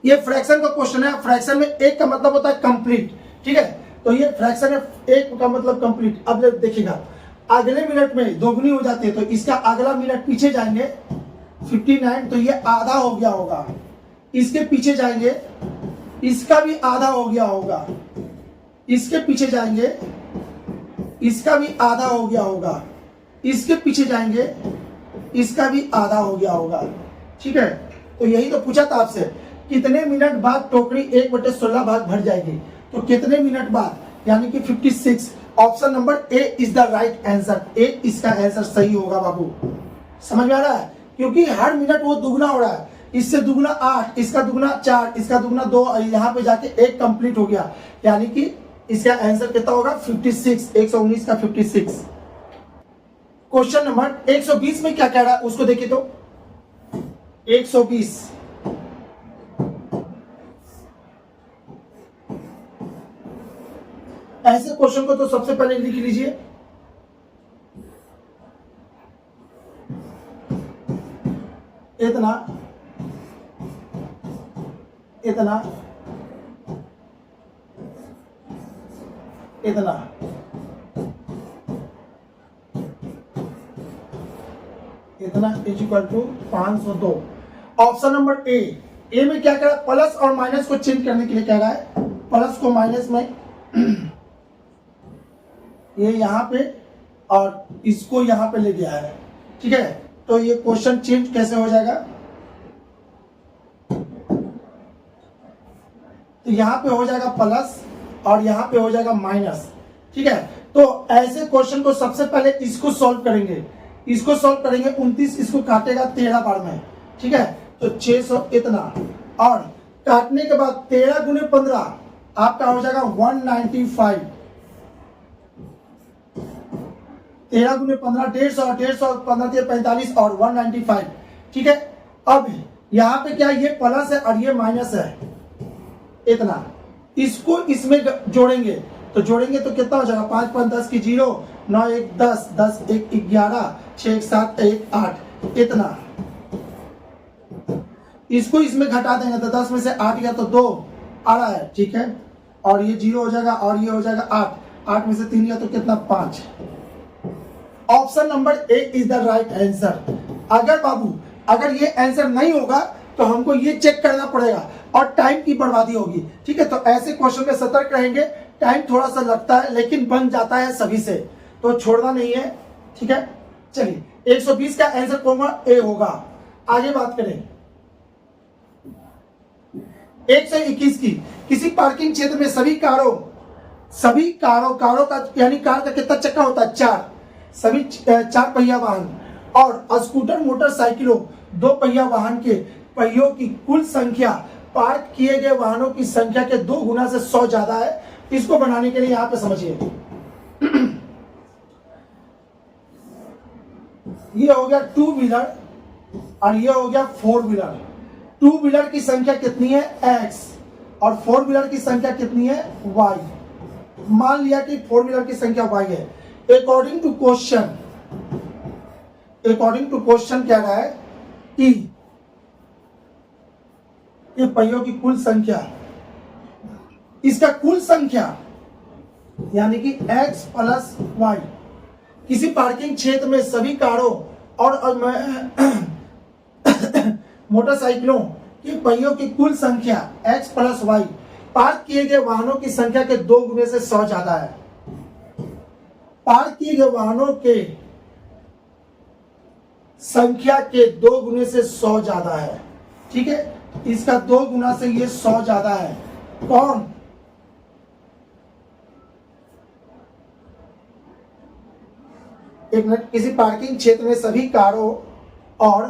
ये फ्रैक्शन का क्वेश्चन है। फ्रैक्शन में एक का मतलब होता है कंप्लीट। ठीक है, तो ये फ्रैक्शन है, एक का मतलब कंप्लीट। अब देखिएगा, अगले मिनट में दोगुनी हो जाती है तो इसका अगला मिनट पीछे जाएंगे 59, तो ये आधा हो गया होगा। इसके पीछे जाएंगे, इसका भी आधा हो गया होगा। इसके पीछे जाएंगे, इसका भी आधा हो गया होगा। इसके पीछे जाएंगे, इसका भी आधा हो गया होगा। ठीक है, तो यही तो पूछा था आपसे, कितने मिनट बाद टोकरी 1/16 भाग भर जाएगी? तो कितने मिनट बाद, यानी कि 56। Option number A is the right answer. A इसका आंसर सही होगा बाबू। समझ में आ रहा है? क्योंकि हर मिनट वो दुगना हो रहा है। इससे दुगना 8, इसका दुगना 4, इसका दुगना 2, यहाँ पे जाके 1 कंप्लीट हो गया, यानी कि इसका आंसर कितना होगा? 56। 119 का 56। क्वेश्चन नंबर 120 में क्या कह रहा है उसको देखिए तो। 120 ऐसे क्वेश्चन को तो सबसे पहले लिख लीजिए। इतना इतना इतना इतना is equal to 502। Option number A में क्या कह रहा है? प्लस और माइनस को चेंज करने के लिए कह रहा है। प्लस को माइनस में ये यहां पे और इसको यहां पे ले गया है। ठीक है, तो ये क्वेश्चन चेंज कैसे हो जाएगा? तो यहां पे हो जाएगा प्लस और यहां पे हो जाएगा माइनस। ठीक है, तो ऐसे क्वेश्चन को सबसे पहले इसको सॉल्व करेंगे। इसको सॉल्व करेंगे, 29 इसको काटेगा 13 बार में। ठीक है, तो 600 इतना, और काटने के बाद 13 गुने 15 आपका हो जाएगा 195। 13 गुने 15 150, 150 15 45 और 195। ठीक है, अब यहाँ पे क्या, ये प्लस है और ये माइनस है इतना। इसको इसमें जोड़ेंगे तो कितना हो जाएगा? 5 5 10 की 0, 9 1 10, 10 1 11, 6 1 7 1 8 इतना। इसको इसमें घटा देंगे तो 10 में से 8 गया तो 2 आ रहा है। ठीक है, और ये 0 हो जाएगा और ये हो जाएगा 8, 8 में से 3 गया तो कितना? 5। Option number A is the right answer. अगर बाबू अगर ये आंसर नहीं होगा तो हमको ये चेक करना पड़ेगा और टाइम की बर्बादी होगी। ठीक है, तो ऐसे क्वेश्चन में सतर्क रहेंगे। टाइम थोड़ा सा लगता है लेकिन बन जाता है सभी से, तो छोड़ना नहीं है। ठीक है, चलिए 120 का आंसर कौन होगा? ए होगा। आगे बात करें 121 की। किसी पार्किंग क्षेत्र में सभी कारों का यानी कार का कितना चक्का होता है? 4। सभी 4 पहिया वाहन और स्कूटर मोटरसाइकिलों दो पहिया वाहन के पहियों की कुल संख्या पार्क किए गए वाहनों की संख्या के 2 गुना से 100 ज्यादा है। इसको बनाने के लिए यहां पे समझिए, ये हो गया 2 व्हीलर और ये हो गया 4 व्हीलर। 2 व्हीलर की संख्या कितनी है x और 4 व्हीलर की संख्या कितनी है y। मान लिया कि 4 व्हीलर की संख्या y है। अकॉर्डिंग टू क्वेश्चन कह रहा है कि ये पहियों की कुल संख्या, इसका कुल संख्या यानी कि x प्लस y किसी पार्किंग क्षेत्र में सभी कारों और मोटरसाइकिलों के पहियों की कुल संख्या x प्लस y पार्क किए गए वाहनों की संख्या के 2 गुने से 100 ज्यादा है। पार्क किए गए वाहनों के संख्या के 2 गुने से 100 ज्यादा है। ठीक है, इसका 2 गुना से ये 100 ज्यादा है। कौन? एक मिनट, किसी पार्किंग क्षेत्र में सभी कारों और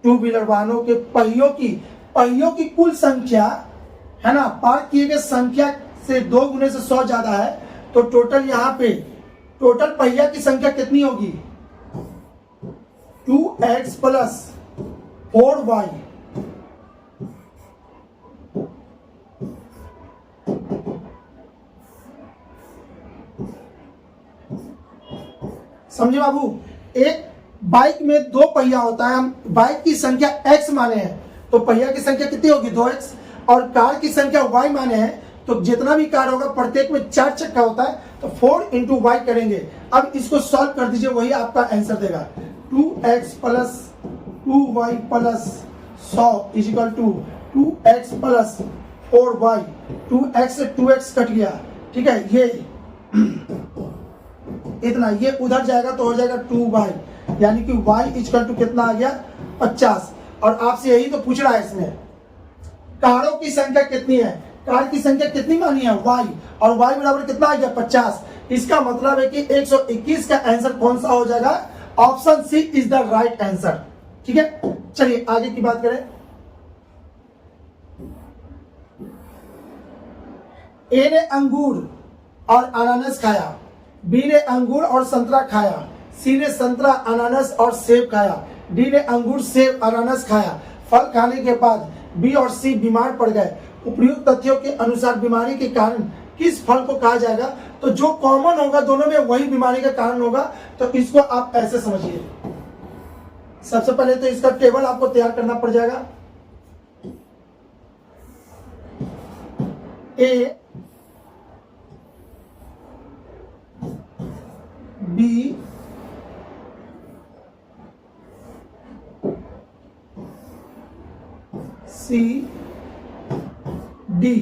2 व्हीलर वाहनों के पहियों की कुल संख्या है ना, पार्क किए गए संख्या से 2 गुने से 100 ज्यादा है। तो टोटल यहां पे टोटल पहिया की संख्या कितनी होगी? 2x plus 4y। समझे बाबू? एक बाइक में 2 पहिया होता है, हम बाइक की संख्या x माने हैं तो पहिया की संख्या कितनी होगी? 2x। और कार की संख्या y माने हैं तो जितना भी कार होगा प्रत्येक में 4 चक्का होता है तो 4 इंटू वाई करेंगे। अब इसको सॉल्व कर दीजिए, वही आपका आंसर देगा। 2x plus 2y plus 100 is equal to 2x plus 4y। 2x से 2x कट गया, ठीक है, ये इतना, ये उधर जाएगा तो हो जाएगा 2y, यानी कि y इजिकल टू कितना आ गया? 50। और आपसे यही तो पूछ रहा है इसमें, कारों की संख्या कितनी है? कार की संख्या कितनी मानी है? y, और y बराबर कितना आ गया? 50। इसका मतलब है कि 121 का आंसर कौन सा हो जाएगा? Option C is the right answer. ठीक है, चलिए आगे की बात करें। ए ने अंगूर और अनानास खाया, बी ने अंगूर और संतरा खाया, सी ने संतरा अनानास और सेब खाया, डी ने अंगूर सेब अनानास खाया। फल खाने के बाद बी और सी बीमार पड़ गए। उपयुक्त तथ्यों के अनुसार बीमारी के कारण किस फल को कहा जाएगा? तो जो कॉमन होगा दोनों में वही बीमारी का कारण होगा। तो इसको आप ऐसे समझिए, सबसे पहले तो इसका टेबल आपको तैयार करना पड़ जाएगा। ए, बी, सी, डी।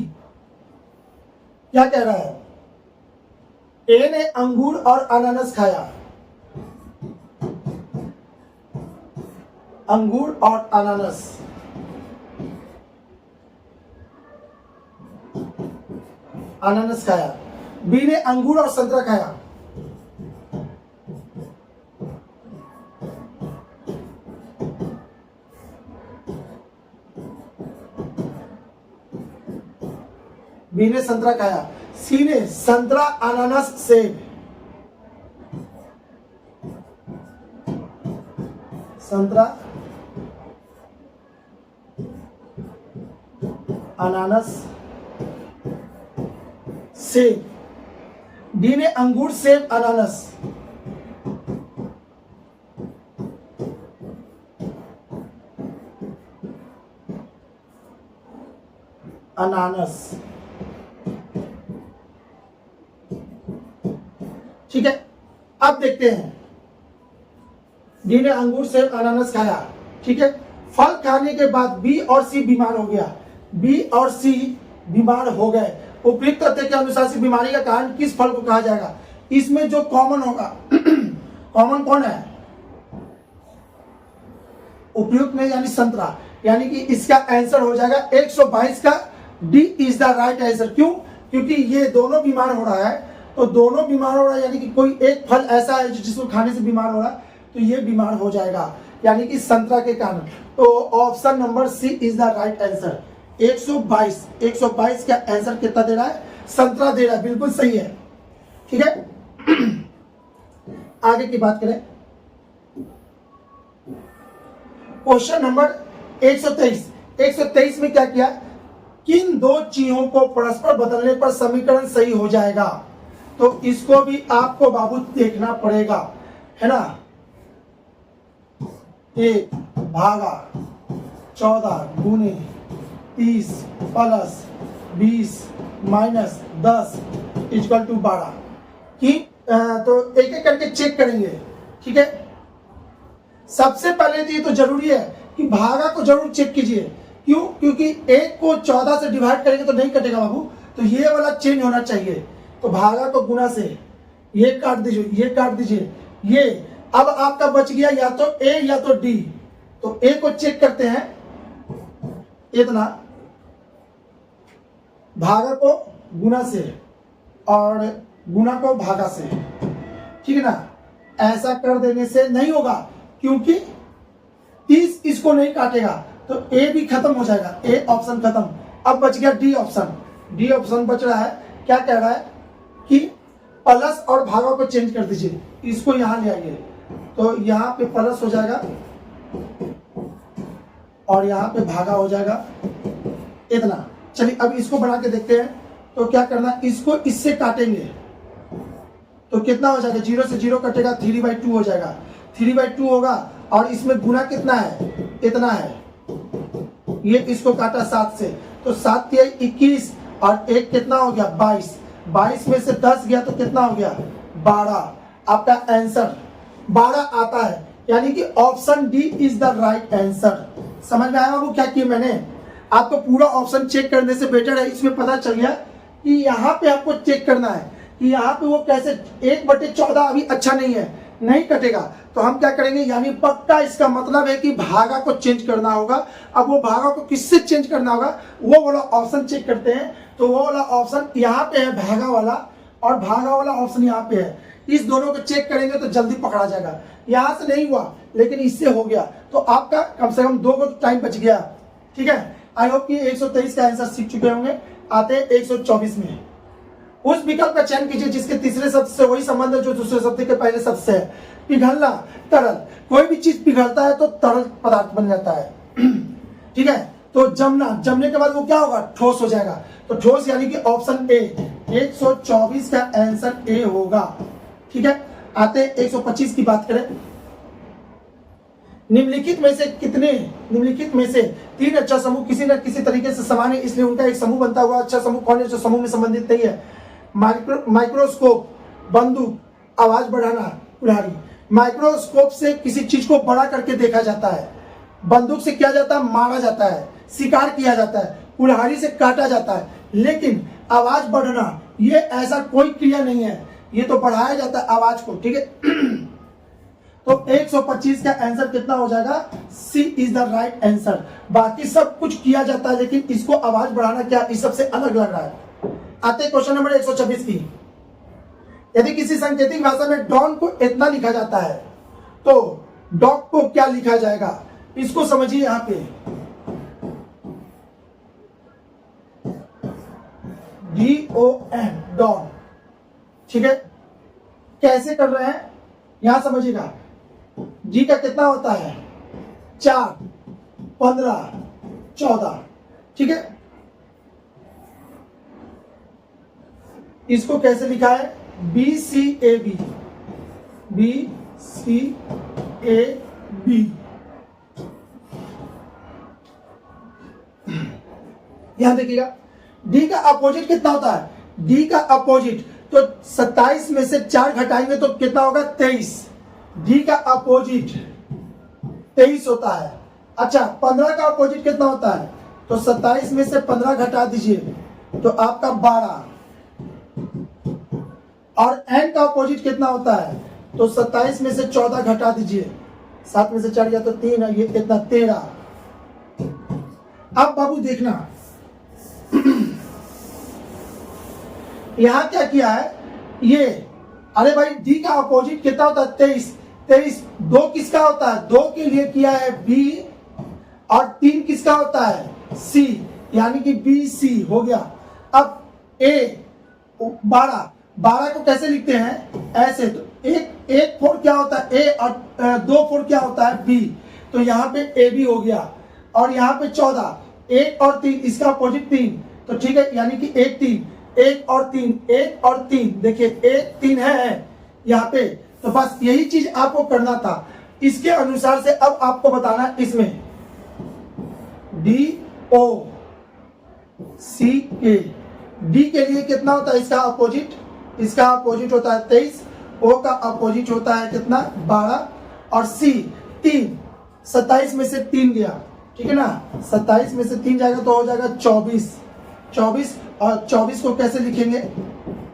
क्या कह रहा है? ए ने अंगूर और अनानास खाया, अंगूर और अनानास, अनानास खाया। बी ने अंगूर और संतरा खाया, बी ने संतरा खाया। सी ने संतरा अनानास सेब, संतरा अनानास सेब। डी ने अंगूर सेब अनानास, अनानास। ठीक है, अब देखते हैं। डी ने अंगूर सेब अनानास खाया, ठीक है। फल खाने के बाद बी और सी बीमार हो गया, बी और सी बीमार हो गए। उपयुक्त तथ्य के अनुसार से बीमारी का कारण किस फल को कहा जाएगा? इसमें जो कॉमन होगा कॉमन कौन है? उपयुक्त में यानी संतरा, यानी कि इसका आंसर हो जाएगा 122 का D is the right answer. क्यों? क्योंकि ये दोनों बीमार हो रहा है, तो दोनों बीमार हो रहा है, यानी कि कोई एक फल ऐसा है जिसको खाने से बीमार हो रहा है, तो ये बीमार हो जाएगा, यानी कि संतरा के कारण। तो option number C is the right answer. 122 का आंसर कितना दे रहा है? संतरा दे रहा है, बिल्कुल सही है। ठीक है, आगे की बात करें। क्वेश्चन नंबर 123 में क्या किया? किन दो चीजों को परस्पर बदलने पर समीकरण सही हो जाएगा? तो इसको भी आपको बाबू देखना पड़ेगा, है ना। 1 भागा 14 गुने 30 प्लस 20 माइनस 10 इक्वल टू 12 की। तो एक एक करके चेक करेंगे। ठीक है, सबसे पहले तो ये तो जरूरी है कि भागा को जरूर चेक कीजिए। क्यों? क्योंकि 1 को 14 से डिवाइड करेंगे तो नहीं कटेगा बाबू, तो ये वाला चेंज होना चाहिए। तो भागा को गुना से ये काट दीजिए, ये काट दीजिए, ये अब आपका बच गया या तो ए या तो डी। तो ए को चेक करते हैं, इतना भागा को गुना से और गुना को भागा से। ठीक है ना, ऐसा कर देने से नहीं होगा क्योंकि 30 इसको नहीं काटेगा, तो ए भी खत्म हो जाएगा, ए ऑप्शन खत्म। अब बच गया डी ऑप्शन। डी ऑप्शन बच रहा है, क्या कह रहा है कि प्लस और भागा को चेंज कर दीजिए, इसको यहां ले आइए। तो यहां पे प्लस हो जाएगा और यहाँ पे भागा हो जाएगा इतना। चलिए अब इसको बना के देखते हैं। तो क्या करना, इसको इससे काटेंगे तो कितना हो जाएगा? 0 से 0 कटेगा, 3/2 हो जाएगा। 3/2 होगा और इसमें गुना कितना है? इतना है। ये इसको काटा 7 से, तो 7 या 21 और 1 कितना हो गया? 22। 22 में से 10 गया तो कितना हो गया? 12। आपका आंसर 12 आता है, यानी कि option D is the right answer. समझ में आया बाबू क्या किया मैंने? आपको पूरा ऑप्शन चेक करने से बेटर है, इसमें पता चल गया कि यहाँ पे आपको चेक करना है कि यहाँ पे वो कैसे 1/14 अभी अच्छा नहीं है, नहीं कटेगा। तो हम क्या करेंगे, यानी पक्का इसका मतलब है कि भागा को चेंज करना होगा। अब वो भागा को किससे चेंज करना होगा, वो वाला ऑप्शन चेक करते हैं। तो वो वाला ऑप्शन यहाँ पे है, भागा वाला, और भागा वाला ऑप्शन यहाँ पे है। इस दोनों को चेक करेंगे तो जल्दी पकड़ा जाएगा। यहां से नहीं हुआ लेकिन इससे हो गया, तो आपका कम से कम 2 को टाइम बच गया। ठीक है, आई होप कि 123 का आंसर सीख चुके होंगे। आते हैं 124 में। उस विकल्प का चयन कीजिए जिसके तीसरे शब्द से वही संबंध है जो दूसरे शब्द के पहले शब्द से है। पिघलना, तरल। कोई भी चीज पिघलता है तो तरल पदार्थ बन जाता है। ठीक है, तो जमना, जमने के बाद वो क्या होगा? ठोस हो जाएगा। तो ठोस यानी कि ऑप्शन ए, 124 का आंसर ए होगा। ठीक है, आते 125 की बात करें। निम्नलिखित में से 3 अच्छा समूह किसी न किसी तरीके से समान है, इसलिए उनका एक समूह बनता हुआ अच्छा समूह कौन है जो समूह में संबंधित नहीं है? माइक्रोस्कोप, बंदूक, आवाज बढ़ाना, कुल्हाड़ी। माइक्रोस्कोप से किसी चीज को बड़ा करके देखा जाता है, बंदूक से किया जाता है, मारा जाता है, शिकार किया जाता है, कुल्हाड़ी से काटा जाता है। लेकिन आवाज बढ़ना ये ऐसा कोई क्रिया नहीं है, ये तो बढ़ाया जाता है आवाज को। ठीक है, तो 125 का आंसर कितना हो जाएगा? सी इज द राइट आंसर। बाकी सब कुछ किया जाता है लेकिन इसको आवाज बढ़ाना क्या, इस सबसे अलग लग रहा है। आते क्वेश्चन नंबर 126 की। यदि किसी सांकेतिक भाषा में डॉन को इतना लिखा जाता है तो डॉग को क्या लिखा जाएगा? इसको समझिए। यहां पे DON, डॉन। ठीक है, कैसे कर रहे हैं यहां समझिएगा। जी का कितना होता है? 4, 15, 14। ठीक है, इसको कैसे लिखा है? BCAB, BCAB। यहां देखिएगा, डी का अपोजिट कितना होता है? डी का अपोजिट तो 27 में से 4 घटाएंगे तो कितना होगा? 23। डी का अपोजिट 23 होता है। अच्छा, 15 का अपोजिट कितना होता है? तो 27 में से 15 घटा दीजिए तो आपका 12। और एन का अपोजिट कितना होता है? तो 27 में से 14 घटा दीजिए, 7 में से 4 गया तो 3 है, ये कितना? 13। अब बाबू देखना यहां क्या किया है ये। अरे भाई, डी का अपोजिट कितना होता है? 23। 23 2 किसका होता है, 2 के लिए किया है बी, और 3 किसका होता है सी, यानी कि बी सी हो गया। अब ए 12 को कैसे लिखते हैं, ऐसे, तो एक 4 क्या होता है ए, और 2 4 क्या होता है बी, तो यहाँ पे ए बी हो गया। और यहाँ पे 14 1 और 3, इसका अपोजिट 3, तो ठीक है, यानी कि 1 3 1 और 3 1 और 3, देखिए 1 3 है यहाँ पे। तो बस यही चीज आपको करना था। इसके अनुसार से अब आपको बताना इसमें डी ओ सी के, डी के लिए कितना होता है इसका अपोजिट, इसका अपोजिट होता है 23, ओ का अपोजिट होता है कितना 12, और सी 3, 27 में से 3 गया, ठीक है ना, 27 में से 3 जाएगा तो हो जाएगा 24, और 24 को कैसे लिखेंगे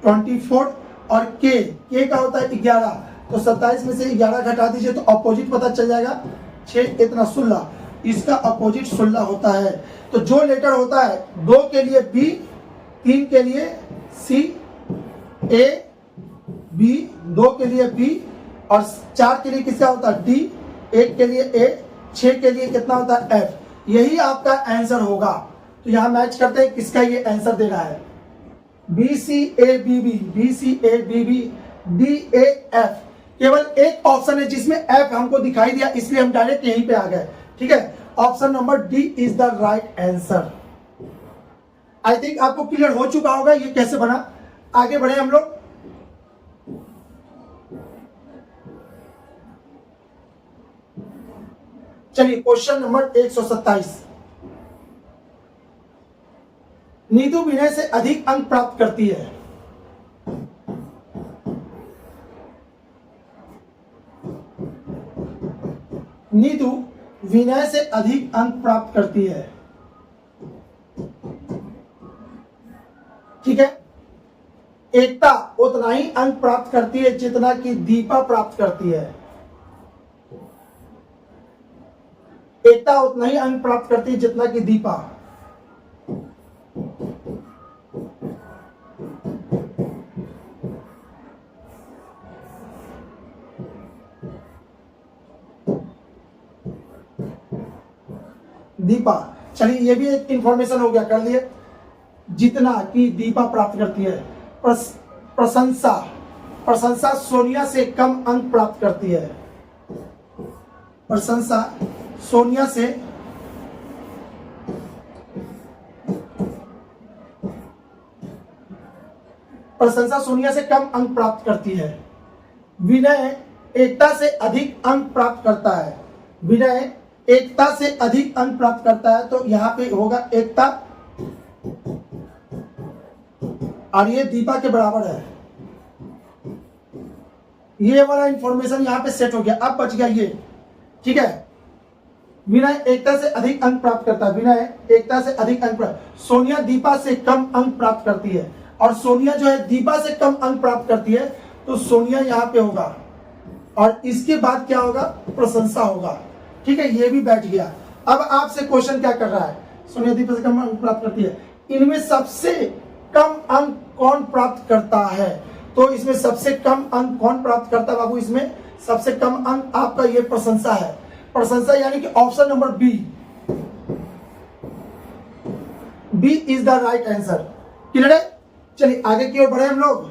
24, और के का होता है 11, तो 27 में से 11 घटा दीजिए तो अपोजिट पता चल जाएगा 6 इतना 16, इसका अपोजिट 16 होता है। तो जो लेटर होता है 2 के लिए बी, 3 के लिए सी, ए बी, 2 के लिए बी, और 4 के लिए किसका होता है डी, 1 के लिए ए, 6 के लिए कितना होता है एफ। यही आपका आंसर होगा। तो यहां मैच करते हैं किसका ये आंसर दे रहा है, B C A B B, B C A B B, D A F. केवल एक ऑप्शन है जिसमें एफ हमको दिखाई दिया, इसलिए हम डायरेक्ट यहीं पे आ गए, ठीक है। Option number D is the right answer. I think आपको क्लियर हो चुका होगा ये कैसे बना। आगे बढ़े हम लोग। चलिए क्वेश्चन नंबर 127। नीतू विनय से अधिक अंक प्राप्त करती है। नीतू विनय से अधिक अंक प्राप्त करती है, ठीक है। एकता उतना ही अंक प्राप्त करती है जितना कि दीपा प्राप्त करती है। एकता उतना ही अंक प्राप्त करती है जितना कि दीपा। दीपा, चलिए ये भी एक इंफॉर्मेशन हो गया, कर लिए। जितना कि दीपा प्राप्त करती है। प्रशंसा, प्रशंसा सोनिया से कम अंक प्राप्त करती है। प्रशंसा सोनिया से कम अंक प्राप्त करती है। विनय एकता से अधिक अंक प्राप्त करता है। विनय एकता से अधिक अंक प्राप्त करता है, तो यहां पे होगा एकता, और ये दीपा के बराबर है। ये वाला इंफॉर्मेशन यहां पे सेट हो गया। अब बच गया ये, ठीक है। विनय एकता से अधिक अंक प्राप्त करता है। विनय एकता से अधिक अंक प्राप्त, सोनिया दीपा से कम अंक प्राप्त करती है, और सोनिया जो है दीपा से कम अंक प्राप्त करती है, तो सोनिया यहां पे होगा, और इसके बाद क्या होगा, प्रशंसा होगा, ठीक है। ये भी बैठ गया। अब आपसे क्वेश्चन क्या कर रहा है, सोनिया दीपा से कम अंक प्राप्त करती है, इनमें सबसे कम अंक कौन प्राप्त करता है। तो इसमें सबसे कम अंक कौन प्राप्त करता है बाबू, इसमें सबसे कम अंक आपका ये प्रशंसा है। प्रशंसा यानी कि option number B, B is the right answer. Clear है। चलिए आगे की ओर बढ़े हम लोग।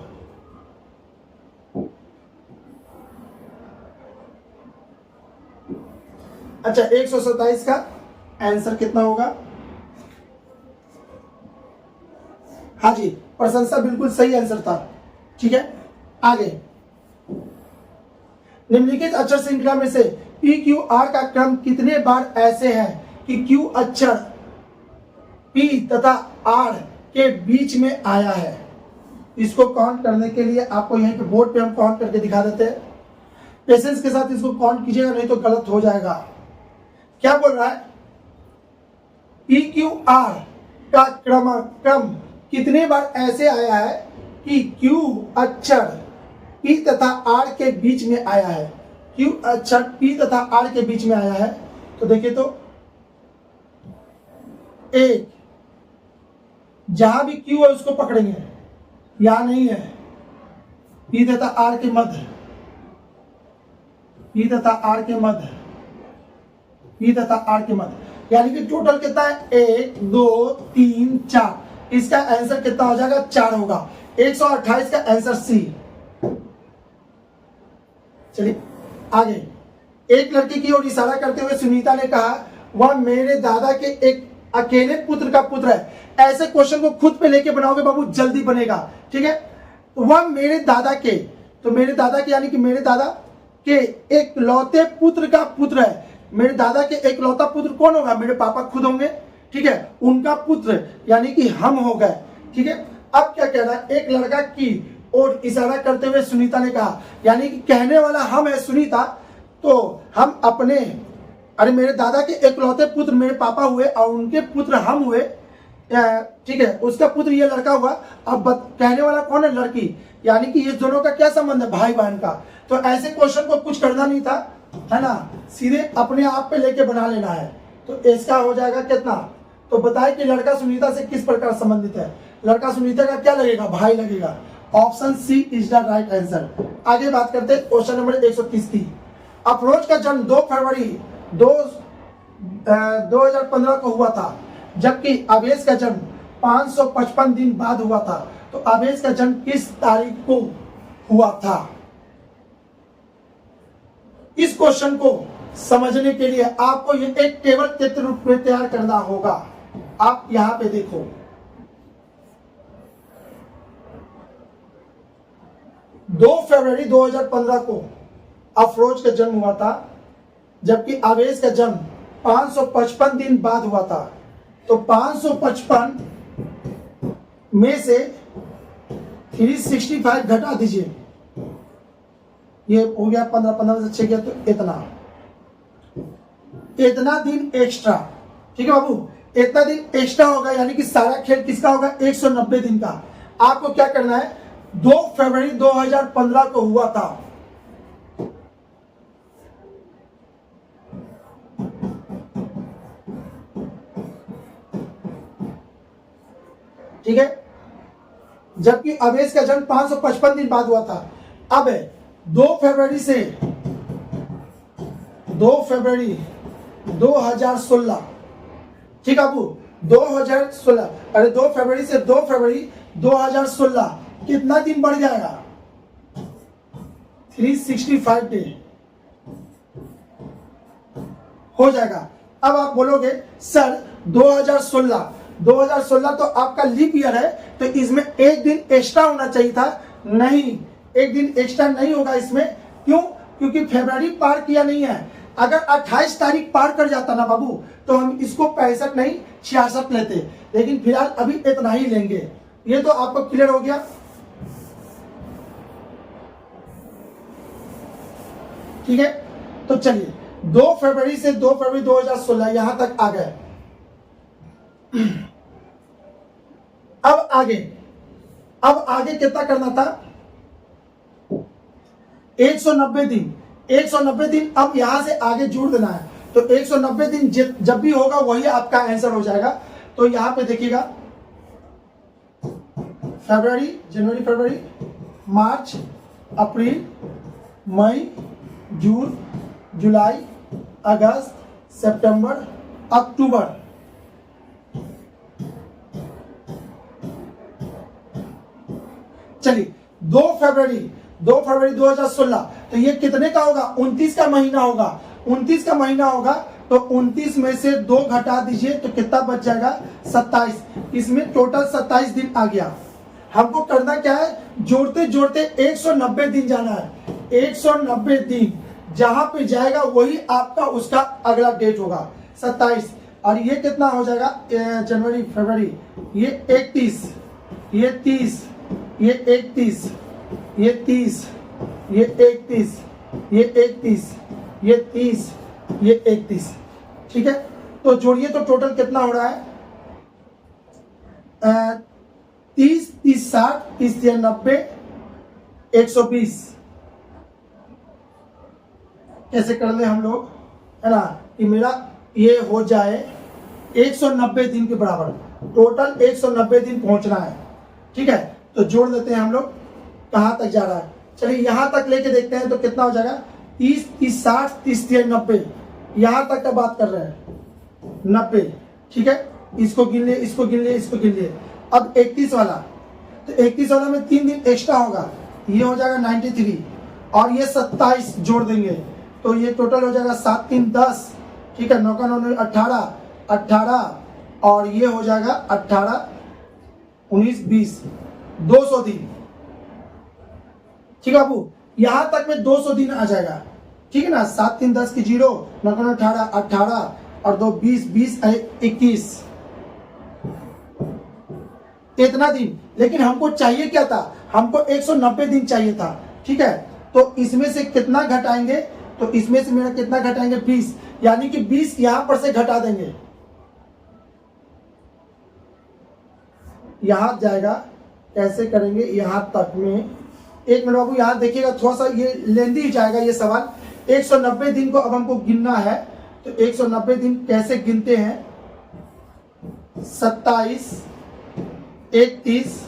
अच्छा 127 का आंसर कितना होगा, हाँ जी प्रशंसा बिल्कुल सही आंसर था, ठीक है। आगे निम्नलिखित अक्षर श्रृंखला में से पी क्यू आर का क्रम कितने बार ऐसे है कि क्यू अक्षर पी तथा आर के बीच में आया है। इसको काउंट करने के लिए आपको यहीं पे बोर्ड पे हम काउंट करके दिखा देते हैं। पेशेंस के साथ इसको काउंट कीजिएगा, नहीं तो गलत हो जाएगा। क्या बोल रहा है, पी क्यू आर का क्रम कितने बार ऐसे आया है कि क्यू अक्षर पी तथा आर के बीच में आया है। क्यू अक्षर पी तथा आर के बीच में आया है, तो देखिए तो एक, जहां भी क्यू है उसको पकड़ेंगे, यहां नहीं है, पी तथा आर के मध्य, पी तथा आर के मध्य, पी तथा आर के मध्य, यानी कि टोटल कितना है 1 2 3 4। इसका आंसर कितना हो जाएगा 4 होगा। 128 का आंसर सी। चलिए आगे। एक लड़की की ओर इशारा करते हुए सुनीता ने कहा वह मेरे दादा के एक अकेले पुत्र का पुत्र है। ऐसे क्वेश्चन को खुद पे लेके बनाओगे बाबू जल्दी बनेगा, ठीक है। तो वह मेरे दादा के, तो मेरे दादा के यानी कि मेरे दादा के एक लौते पुत्र का पुत्र है। मेरे दादा के एक लौता पुत्र कौन होगा? मेरे पापा खुद होंगे, ठीक है। उनका पुत्र यानी कि हम हो गए, ठीक है। अब क्या कह रहा है? एक लड़का की ओर इशारा करते हुए सुनीता ने कहा, यानी कि कहने वाला हम है सुनीता, तो हम अपने, अरे मेरे दादा के एकलौते पुत्र मेरे पापा हुए और उनके पुत्र हम हुए, ठीक है। उसका पुत्र ये लड़का हुआ। अब कहने वाला कौन है? लड़की, यानी कि ये दोनों का क्या संबंध है? भाई बहन का। तो ऐसे क्वेश्चन को कुछ करना नहीं था, है ना, सीधे अपने आप पे लेके बना लेना है। तो इसका हो जाएगा कितना? तो बताए कि लड़का सुनीता से किस प्रकार संबंधित है? लड़का सुनीता का क्या लगेगा? भाई लगेगा। Option C is the right answer. आगे बात करते हैं क्वेश्चन नंबर 130 की। अफरोज का जन्म 2 फरवरी 2015 को हुआ था, जबकि आवेश का जन्म 555 दिन बाद हुआ था। तो आवेश का जन्म किस तारीख को हुआ था? इस क्वेश्चन को समझने के लिए आपको ये एक टेबल के रूप में तैयार करना होगा। आप यहां पे देखो, दो फरवरी 2015 को अफरोज का जन्म हुआ था, जबकि आवेश का जन्म 555 दिन बाद हुआ था। तो 555 में से 365 घटा दीजिए, ये हो गया 15 में से 6 गया तो इतना दिन एक्स्ट्रा, ठीक है बाबू। इतना दिन एक्स्ट्रा होगा, यानी कि सारा खेल किसका होगा? 190 दिन का। आपको क्या करना है? 2 फरवरी 2015 को हुआ था, ठीक है, जबकि आवेश का जन्म 555 दिन बाद हुआ था। अब 2 फरवरी से 2 फरवरी 2016, ठीक है बाबू, 2016, अरे 2 फरवरी से 2 फरवरी 2016 कितना दिन बढ़ जाएगा? 365 डे हो जाएगा। अब आप बोलोगे सर 2016 तो आपका लीप ईयर है, तो इसमें एक दिन एक्स्ट्रा होना चाहिए था। नहीं, एक दिन एक्स्ट्रा नहीं होगा इसमें। क्यों? क्योंकि फरवरी पार किया नहीं है। अगर 28 तारीख पार कर जाता ना बाबू, तो हम इसको 65 नहीं 66 लेते, लेकिन फिलहाल अभी इतना ही लेंगे। ये तो आपको क्लियर हो गया, ठीक है। तो चलिए 2 फरवरी से 2 फरवरी 2016 यहां तक आ गए। अब आगे कितना करना था? 190 दिन। 190 दिन अब यहां से आगे जोड़ देना है। तो 190 दिन जब भी होगा वही आपका आंसर हो जाएगा। तो यहां पे देखिएगा, फरवरी, जनवरी, फरवरी, मार्च, अप्रैल, मई, जून, जुलाई, अगस्त, सितंबर, अक्टूबर। चलिए 2 फरवरी 2016, तो ये कितने का होगा? 29 का महीना होगा। 29 का महीना होगा, तो 29 में से 2 घटा दीजिए तो कितना बच जाएगा? 27। इसमें टोटल 27 दिन आ गया। हमको करना क्या है? जोड़ते जोड़ते 190 दिन जाना है। 190 दिन जहां पे जाएगा वही आपका उसका अगला डेट होगा 27। और ये कितना हो जाएगा? जनवरी, फरवरी, ये 31, ये 30, ये 31, ये 30, ये 31, ये 31, ये 30, ये 31, ठीक है। तो जोड़िए तो टोटल कितना हो रहा है? 30, 30, 60, 30, 90, 120। कैसे कर ले हम लोग, है ना, कि मेरा ये हो जाए 190 दिन के बराबर। टोटल 190 दिन पहुंचना है, ठीक है। तो जोड़ देते हैं हम लोग, कहां तक जा रहा है। चलिए यहां तक लेके देखते हैं तो कितना हो जाएगा? 30, 30, 60, 30, 90, यहां तक का बात कर रहे हैं, 90, ठीक है। इसको गिन लिए, इसको गिन लिए, इसको गिन लिए। अब 31 वाला, तो 31 वाला में 3 दिन एक्स्ट्रा होगा, ये हो जाएगा 93, और ये 27 जोड़ देंगे तो ये टोटल हो जाएगा 7, 3, 10, ठीक है। 9 का 9 18, 18, और ये हो जाएगा 18, 19, 20, 200 दिन, ठीक है बाबू। यहां तक में 200 दिन आ जाएगा, ठीक है ना। 7, 3, 10 की 0, 9 का 9 18, 18 और 2 20, 20 21, इतना दिन। लेकिन हमको चाहिए क्या था, हमको 190 दिन चाहिए था, ठीक है। तो इसमें से कितना घटाएंगे, तो इसमें से मेरा कितना घटाएंगे, 20, यानी कि 20 यहां पर से घटा देंगे, यहां जाएगा। कैसे करेंगे, यहां तक में, एक मिनट बाबू यहां देखिएगा, थोड़ा सा ये लेंदी जाएगा ये सवाल। 190 दिन को अब हमको गिनना है, तो 190 दिन कैसे गिनते हैं, 27, 31,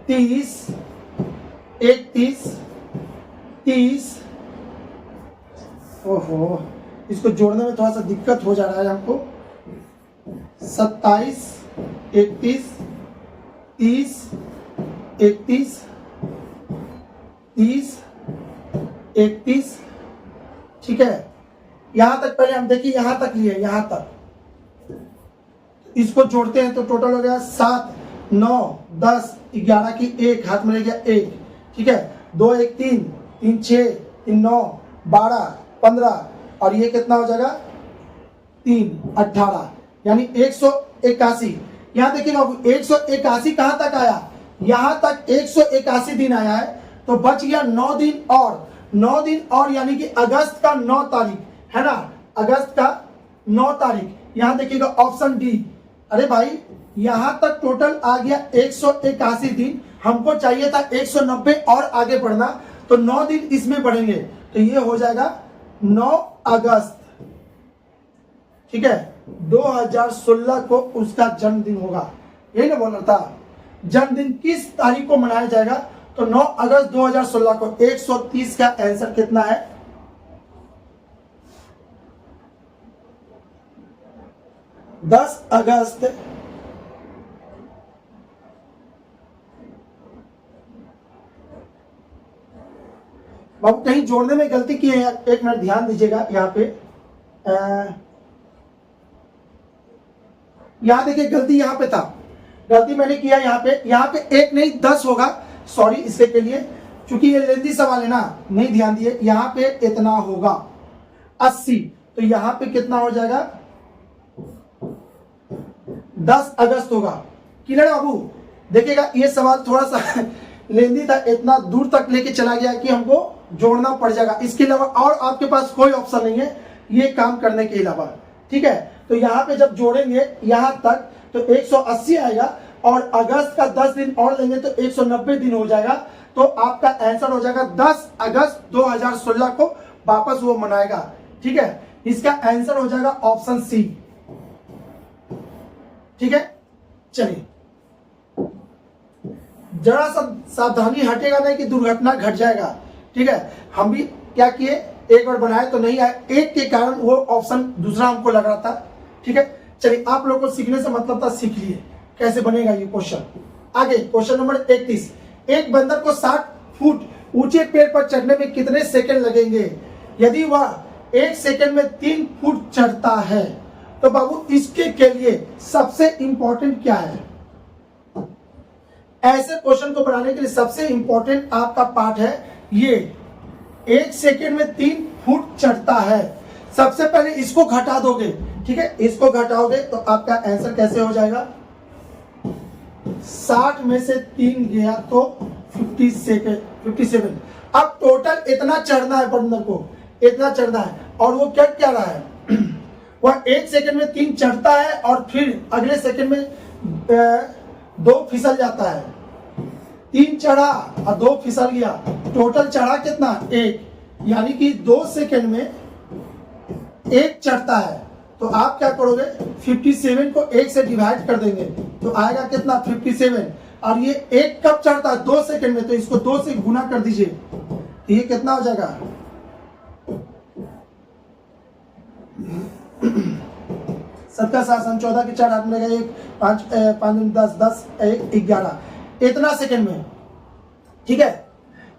30, 31, 30, ओहो इसको जोड़ने में थोड़ा सा दिक्कत हो जा रहा है हमको। 27, 31, 30, 31, 30, 31, ठीक है। यहां तक पहले हम देखिए, यहां तक लिए, यहां तक इसको जोड़ते हैं तो टोटल हो गया 7, 9, 10, 11 की 1 हाथ में ले गया 1, ठीक है। 2, 1, 3, 3, 6, 3, 9, 12, 15, और ये कितना हो जाएगा 3, 18, यानी 181। यहां देखिए बाबू 181 कहां तक आया, यहां तक 181 दिन आया है, तो बच गया 9 दिन और 9 दिन और, यानी कि अगस्त का 9 तारीख है ना, अगस्त का 9 तारीख। यहां देखिएगा ऑप्शन डी। अरे भाई यहां तक टोटल आ गया 181 दिन, हमको चाहिए था 190 और आगे बढ़ना, तो 9 दिन इसमें बढ़ेंगे, तो ये हो जाएगा 9 अगस्त, ठीक है। 2016 को उसका जन्मदिन होगा, यही ना बोलना था। जन्मदिन किस तारीख को मनाया जाएगा, तो 9 अगस्त 2016 को। 130 का आंसर कितना है, 10 अगस्त बाबू कहीं जोड़ने में गलती की है, एक मिनट ध्यान दीजिएगा। यहाँ पे यहाँ देखिए गलती यहाँ पे था, गलती मैंने किया यहाँ पे 1 नहीं 10 होगा, सॉरी इसके के लिए, क्योंकि ये लेंदी सवाल है ना, नहीं ध्यान दिए। यहाँ पे इतना होगा 80, तो यहाँ पे कितना हो जाएगा 10 अगस्त होगा। क्लियर बाबू, देखिएगा ये सवाल थोड़ा सा लेंदी था, इतना दूर तक लेके चला गया कि हमको जोड़ना पड़ जाएगा। इसके अलावा और आपके पास कोई ऑप्शन नहीं है ये काम करने के अलावा, ठीक है। तो यहाँ पे जब जोड़ेंगे यहां तक तो 180 आएगा, और अगस्त का 10 दिन और लेंगे तो 190 दिन हो जाएगा। तो आपका आंसर हो जाएगा 10 अगस्त 2016 को वापस वो मनाएगा, ठीक है। इसका आंसर हो जाएगा ऑप्शन सी, ठीक है। चलिए जरा सा सावधानी हटेगा नहीं कि दुर्घटना घट जाएगा, ठीक है। हम भी क्या किए, एक बार बनाए तो नहीं आए, एक के कारण वो ऑप्शन दूसरा हमको लग रहा था, ठीक है। चलिए आप लोगों को सीखने से मतलब था, सीख लिए कैसे बनेगा ये क्वेश्चन। आगे क्वेश्चन नंबर 31, एक बंदर को 60 फुट ऊंचे पेड़ पर चढ़ने में कितने सेकंड लगेंगे यदि वह 1 सेकंड में 3 फुट चढ़ता है। तो बाबू इसके के लिए सबसे इंपॉर्टेंट क्या है, ऐसे क्वेश्चन को बनाने के लिए सबसे इंपॉर्टेंट आपका पार्ट है ये, 1 सेकंड में 3 फुट चढ़ता है। सबसे पहले इसको घटा दोगे, ठीक है, इसको घटाओगे तो आपका आंसर कैसे हो जाएगा, 60 में से 3 गया तो 57। अब टोटल इतना चढ़ना है बंदर को, इतना चढ़ना है, और वो क्या क्या रहा है वह 1 सेकंड में 3 चढ़ता है और फिर अगले सेकंड में 2 फिसल जाता है। 3 चढ़ा और 2 फिसल गया, टोटल चढ़ा कितना 1, यानी कि 2 सेकंड में 1 चढ़ता है। तो आप क्या करोगे, 57 को 1 से डिवाइड कर देंगे तो आएगा कितना 57, और ये 1 कब चढ़ता है 2 सेकंड में, तो इसको 2 से गुना कर दीजिए, ये कितना हो जाएगा 7 का 7 14 के 4 हाथ में लगा 1 5 5 10 10 1 11 इतना सेकंड में, ठीक है,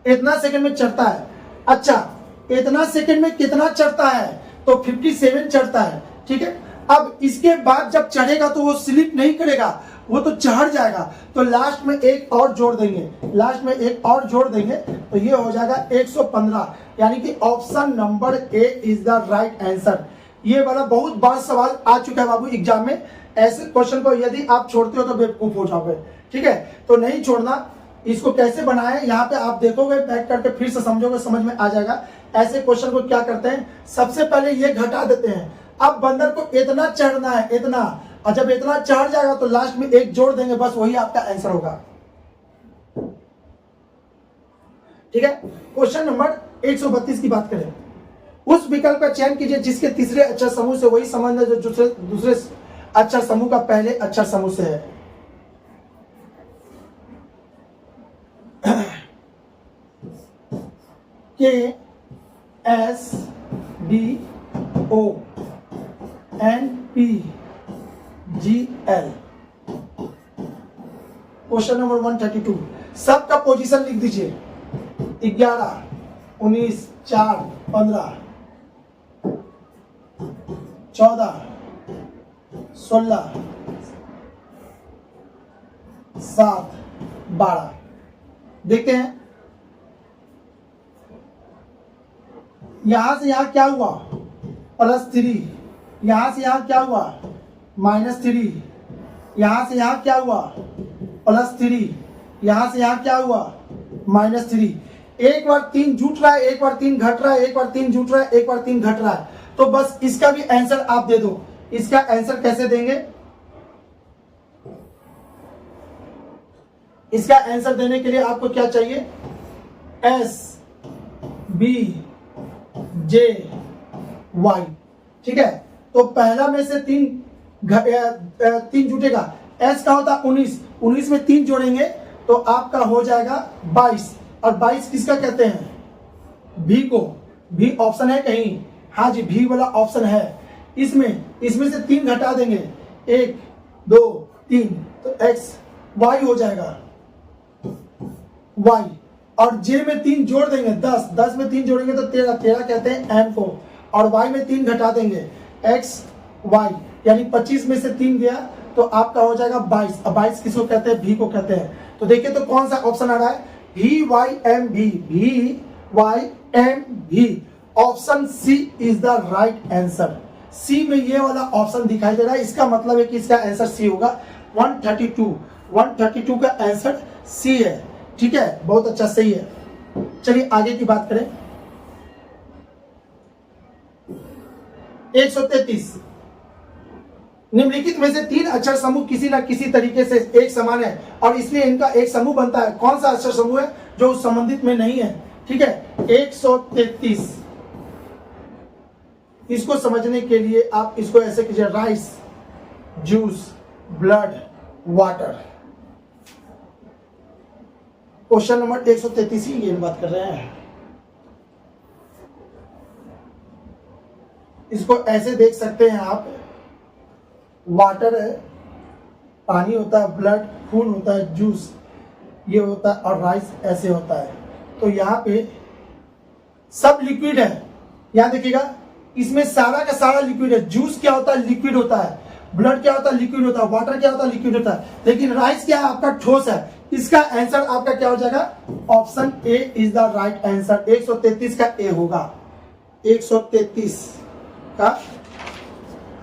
इतना सेकंड में चढ़ता है। अच्छा, इतना सेकंड में कितना चढ़ता है? तो 57 चढ़ता है, ठीक है। अब इसके बाद जब चढ़ेगा तो वो स्लिप नहीं करेगा, वो तो चढ़ जाएगा। तो लास्ट में एक और जोड़ देंगे, लास्ट में एक और जोड़ देंगे तो ये हो जाएगा 115, यानी कि option number A is the right answer. ये वाला बहुत बार सवाल आ चुका है बाबू एग्जाम में। ऐसे क्वेश्चन को यदि आप छोड़ते हो तो बेवकूफ हो जाओगे, ठीक है। तो नहीं छोड़ना। इसको कैसे बनाए यहाँ पे आप देखोगे, बैक करके फिर से समझोगे, समझ में आ जाएगा। ऐसे क्वेश्चन को क्या करते हैं, सबसे पहले ये घटा देते हैं। अब बंदर को इतना चढ़ना है, इतना, और जब इतना चढ़ जाएगा तो लास्ट में एक जोड़ देंगे, बस वही आपका आंसर होगा, ठीक है। क्वेश्चन नंबर 132 की बात करें। उस विकल्प का चयन कीजिए जिसके तीसरे अक्षर समूह से वही संबंध है जो दूसरे अक्षर समूह का पहले अक्षर समूह से है। K S B O N P G L. Question number 132, सबका पोजीशन लिख दीजिए। 11 19 4 15 14 16 7 12। देखते हैं यहां से यहां क्या हुआ, +3। यहां से यहां क्या हुआ, -3। यहां से यहां क्या हुआ, +3। यहां से यहां क्या हुआ, -3। एक बार 3 जुट रहा है, एक बार 3 घट रहा है, एक बार 3 जुट रहा है, एक बार 3 घट रहा है। तो बस इसका भी आंसर आप दे दो। इसका आंसर कैसे देंगे? इसका आंसर देने के लिए आपको क्या चाहिए, एस बी जे वाई, ठीक है। तो पहला में से 3 जुटेगा। एस का होता 19 में 3 जोड़ेंगे तो आपका हो जाएगा 22। और 22 किसका कहते हैं, भी को। भी ऑप्शन है कहीं, हाँ जी, भी वाला ऑप्शन है। इसमें से 3 घटा देंगे, 1 2 3, तो एक्स वाई हो जाएगा, वाई। और जे में 3 जोड़ देंगे, 10 में 3 जोड़ेंगे तो 13 कहते हैं एम को। और वाई में 3 घटा देंगे, एक्स वाई, यानी 25 में से 3 गया तो आपका हो जाएगा 22। अब 22 किसको कहते हैं, भी को कहते हैं। तो देखिए तो कौन सा ऑप्शन आ रहा है, भी वाई एम भी, भी वाई एम भी। Option C is the right answer. C में ये वाला ऑप्शन दिखाई दे रहा है, इसका मतलब है कि इसका आंसर सी होगा। 132 का आंसर सी है, ठीक है, बहुत अच्छा, सही है। चलिए आगे की बात करें। 133, निम्नलिखित में से 3 अक्षर समूह किसी न किसी तरीके से एक समान है और इसलिए इनका एक समूह बनता है। कौन सा अक्षर समूह है जो संबंधित में नहीं है, ठीक है। 133, इसको समझने के लिए आप इसको ऐसे कीजिए, rice, juice, blood, water. Question number 133 की ये बात कर रहे हैं। इसको ऐसे देख सकते हैं आप, वाटर है, पानी होता है, ब्लड खून होता है, जूस ये होता है, और राइस ऐसे होता है। तो यहाँ पे सब लिक्विड है। यहाँ देखिएगा, इसमें सारा का सारा लिक्विड है। जूस क्या होता है, लिक्विड होता है। ब्लड क्या होता है, लिक्विड होता है। वाटर क्या होता है, लिक्विड होता है। लेकिन राइस क्या है, आपका ठोस है। इसका आंसर आपका क्या हो जाएगा, option A is the right answer. 133 का ए होगा, 133 का,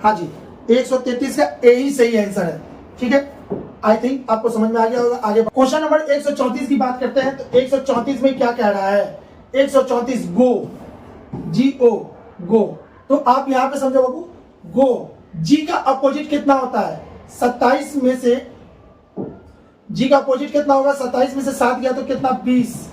हाँ जी, 133 का ए ही सही आंसर है, ठीक है। आई थिंक आपको समझ में आ गया होगा। आगे क्वेश्चन नंबर 134 की बात करते हैं। तो 134 में क्या कह रहा है, 134 गो, GO, गो। तो आप यहां पे समझो बाबू, गो, जी का अपोजिट कितना होता है, 27 में से, जी का अपोजिट कितना होगा, 27 में से 7 गया तो कितना, 20,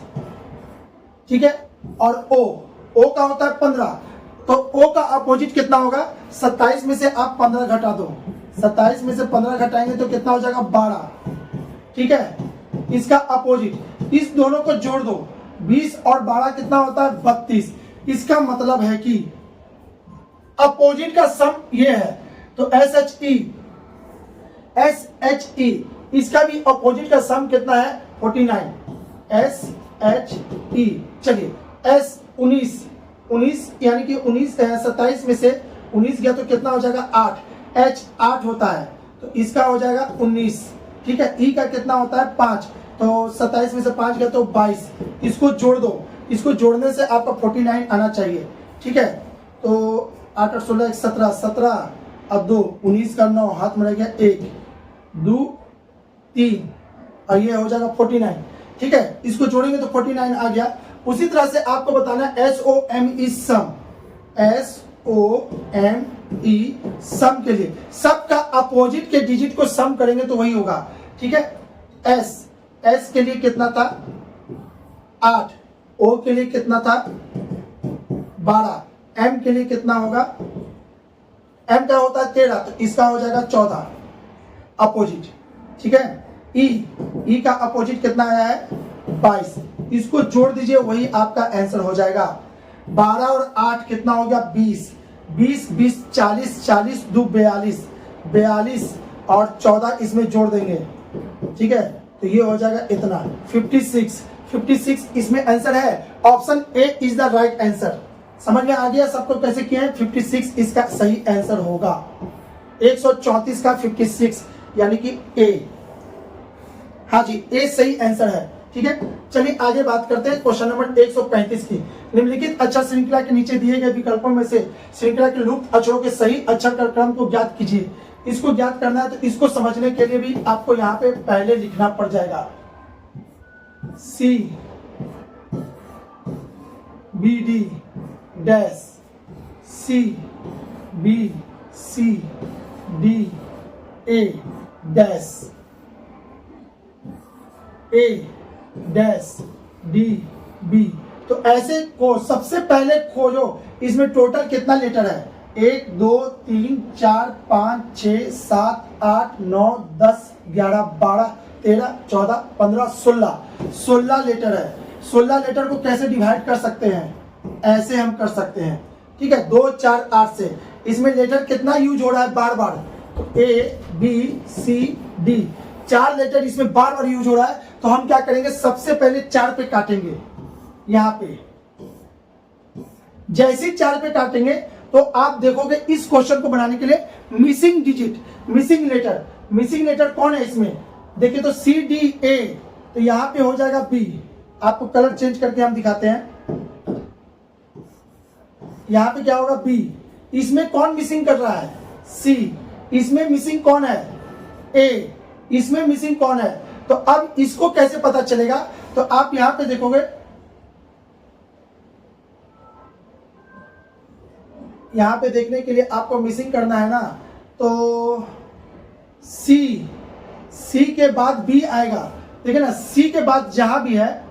ठीक है। और ओ का होता है 15, तो ओ का अपोजिट कितना होगा, 27 में से आप 15 घटा दो, 27 में से 15 घटाएंगे तो कितना हो जाएगा, 12, ठीक है। इसका अपोजिट, इस दोनों को जोड़ दो, 20 और 12 कितना होता है, 32। इसका मतलब है कि अपोजिट का सम ये है, तो SHE इसका भी अपोजिट का सम कितना है 49, SHE। चलिए S 19 यानी कि 27 में से 19 गया तो कितना हो जाएगा 8, H 8 होता है तो इसका हो जाएगा 19, ठीक है। E का कितना होता है 5, तो 27 में से 5 गया तो 22, इसको जोड़ दो, इसको जोड़ने से आपका 49 आना चाहिए, ठीक है। तो 8 8 16 17 17 अब 2 19 का 9 हाथ में रह गया 1 2 3 और ये हो जाएगा 49, ठीक है। इसको जोड़ेंगे तो 49 आ गया। उसी तरह से आपको बताना है SOME सम, SOME सम के लिए सबका अपोजिट के डिजिट को सम करेंगे तो वही होगा, ठीक है। S के लिए कितना था 8, O के लिए कितना था 12, M के लिए कितना होगा, M का होता है 13 तो इसका हो जाएगा 14 अपोजिट, ठीक है। E का अपोजिट कितना आया है 22, इसको जोड़ दीजिए वही आपका आंसर हो जाएगा। 12 और 8 कितना हो गया 20 20 20 40 40 2 42 42 और 14 इसमें जोड़ देंगे, ठीक है। तो ये हो जाएगा इतना 56 इसमें आंसर है। Option A is the right answer. समझ में आ गया सबको कैसे किया है। 56 इसका सही आंसर होगा। 134 का 56 यानी कि ए, हाँ जी ए सही आंसर है, ठीक है। चलिए आगे बात करते हैं क्वेश्चन नंबर 135 की। निम्नलिखित अक्षर श्रृंखला के नीचे दिए गए विकल्पों में से श्रृंखला के लुप्त अक्षरों के सही अक्षर का क्रम को ज्ञात कीजिए। इसको ज्ञात करना है तो इसको समझने के लिए भी आपको यहाँ पे पहले लिखना पड़ जाएगा C B D dash C B C D A dash A dash D B। तो ऐसे को सबसे पहले खोजो इसमें टोटल कितना लेटर है 1 2 3 4 5 6 7 8 9 10 11 12 13 14 15 16 लेटर है। 16 लेटर को कैसे डिवाइड कर सकते हैं, ऐसे हम कर सकते हैं, ठीक है। 2 4 8 से इसमें लेटर कितना यूज हो रहा है बार बार, तो A B C D 4 letter इसमें बार बार यूज हो रहा है। तो हम क्या करेंगे सबसे पहले 4 पे काटेंगे, यहां पे जैसे 4 पे काटेंगे तो आप देखोगे इस क्वेश्चन को बनाने के लिए मिसिंग डिजिट मिसिंग लेटर कौन है इसमें, देखिए तो C D A तो यहां पे हो जाएगा B। आपको कलर चेंज करके हम दिखाते हैं, यहां पे क्या होगा B। इसमें कौन मिसिंग कर रहा है C, इसमें मिसिंग कौन है A, इसमें मिसिंग कौन है। तो अब इसको कैसे पता चलेगा, तो आप यहां पे देखोगे यहां पे देखने के लिए आपको मिसिंग करना है ना, तो C के बाद B आएगा, देखिए ना C के बाद जहां भी है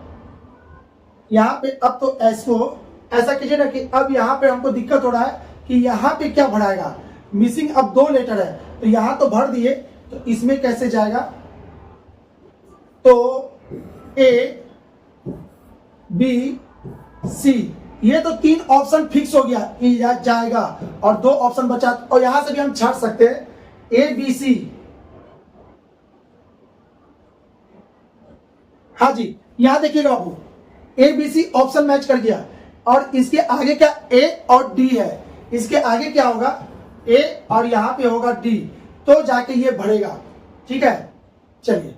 यहां पे। अब तो S को ऐसा कीजिए ना कि अब यहां पे हमको दिक्कत हो रहा है कि यहां पे क्या भराएगा, मिसिंग अब 2 लेटर है तो यहां तो भर दिए, तो इसमें कैसे जाएगा, तो A B C ये तो 3 ऑप्शन फिक्स हो गया कि जाएगा और 2 ऑप्शन बचा, और यहां से भी हम छाट सकते हैं A B C। हाँ जी यहां देखिएगा बाबू A B C option match कर गया, और इसके आगे क्या A और D है, इसके आगे क्या होगा A और यहां पे होगा D, तो जाके ये भरेगा, ठीक है। चलिए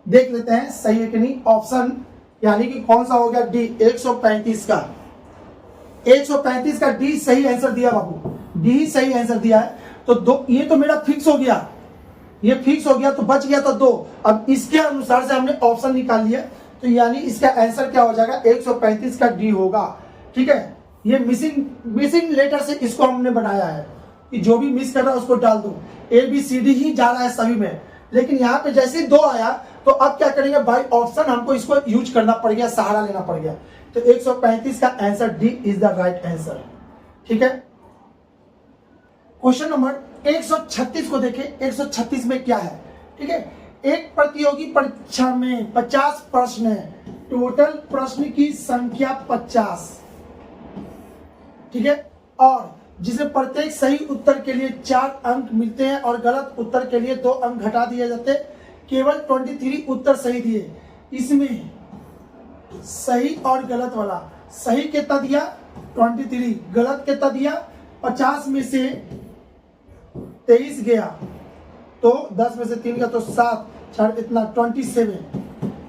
देख लेते हैं सही है कि नहीं। ऑप्शन यानी कि कौन सा हो गया D 135 का 135 का D सही आंसर दिया बाबू, D सही आंसर दिया है। तो 2 ये तो मेरा फिक्स हो गया, ये फिक्स हो गया तो बच गया तो 2। अब इसके अनुसार से हमने ऑप्शन निकाल लिया, तो यानी इसका आंसर क्या हो जाएगा 135 का D होगा, ठीक है। ये मिसिंग लेटर से इसको हमने बनाया है कि जो भी मिस कर रहा है उसको डाल दो। A B C D ही जा रहा है सभी में, लेकिन यहाँ पे जैसे ही 2 आया तो अब क्या करेंगे बाय ऑप्शन हमको इसको यूज करना पड़ गया, सहारा लेना पड़ गया। तो 135 का answer D is the right answer, ठीक है। क्वेश्चन नंबर 136 को देखें। 136 में क्या है, ठीक है। एक प्रतियोगी परीक्षा में 50 प्रश्न है, टोटल प्रश्न की संख्या 50, ठीक है। और जिसे प्रत्येक सही उत्तर के लिए 4 अंक मिलते हैं और गलत उत्तर के लिए 2 अंक घटा दिए जाते हैं। केवल 23 उत्तर सही दिए। इसमें सही और गलत वाला, सही कितना दिया 23, गलत कितना दिया 50 में से 23 गया तो 10 में से 3 का तो 7 4 इतना 27।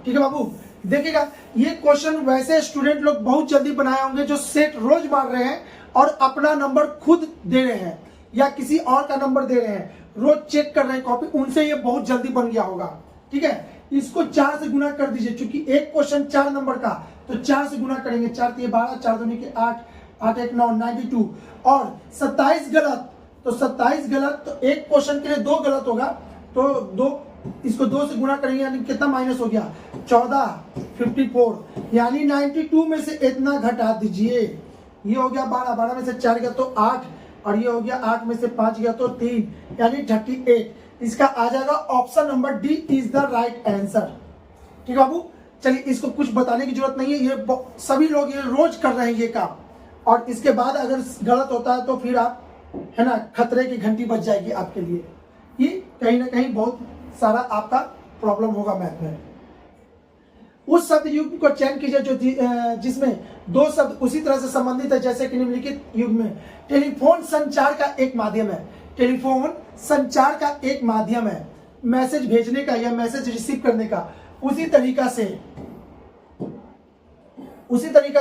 ठीक है बाबू, देखिएगा ये क्वेश्चन वैसे स्टूडेंट लोग बहुत जल्दी बनाए होंगे जो सेट रोज मार रहे हैं और अपना नंबर खुद दे रहे हैं या किसी और का नंबर दे रहे हैं, रोज चेक कर रहे हैं कॉपी, उनसे ये बहुत जल्दी बन गया होगा। ठीक है, इसको 4 से गुना कर दीजिए, क्योंकि एक क्वेश्चन 4 नंबर का, तो 4 से गुना करेंगे, 4 3 12, 4 2 के 8, 8 1 9 92 और 27 गलत, तो 27 गलत, तो एक क्वेश्चन के लिए 2 गलत होगा, तो 2 इसको 2 से गुना करेंगे यानी कितना माइनस हो गया 14 54, यानी 92 में से इतना घटा दीजिए, ये हो गया 12, 12 में से 4 गया तो 8 और ये हो गया 8 में से 5 गया तो 3, यानी 38। इसका आ जाएगा option number D is the right answer. ठीक है बाबू, चलिए इसको कुछ बताने की जरूरत नहीं है, ये सभी लोग ये रोज कर रहे हैं ये काम, और इसके बाद अगर गलत होता है तो फिर आप है ना खतरे की घंटी बज जाएगी आपके लिए, ये कहीं ना कहीं बहुत सारा आपका प्रॉब्लम होगा मैथ में। उस शब्द युग को चयन कीजिए जो जिसमें 2 शब्द उसी तरह से संबंधित है जैसे कि निम्नलिखित युग में। टेलीफोन संचार का एक माध्यम है, टेलीफोन संचार का एक माध्यम है, मैसेज भेजने का या मैसेज रिसीव करने का। उसी तरीका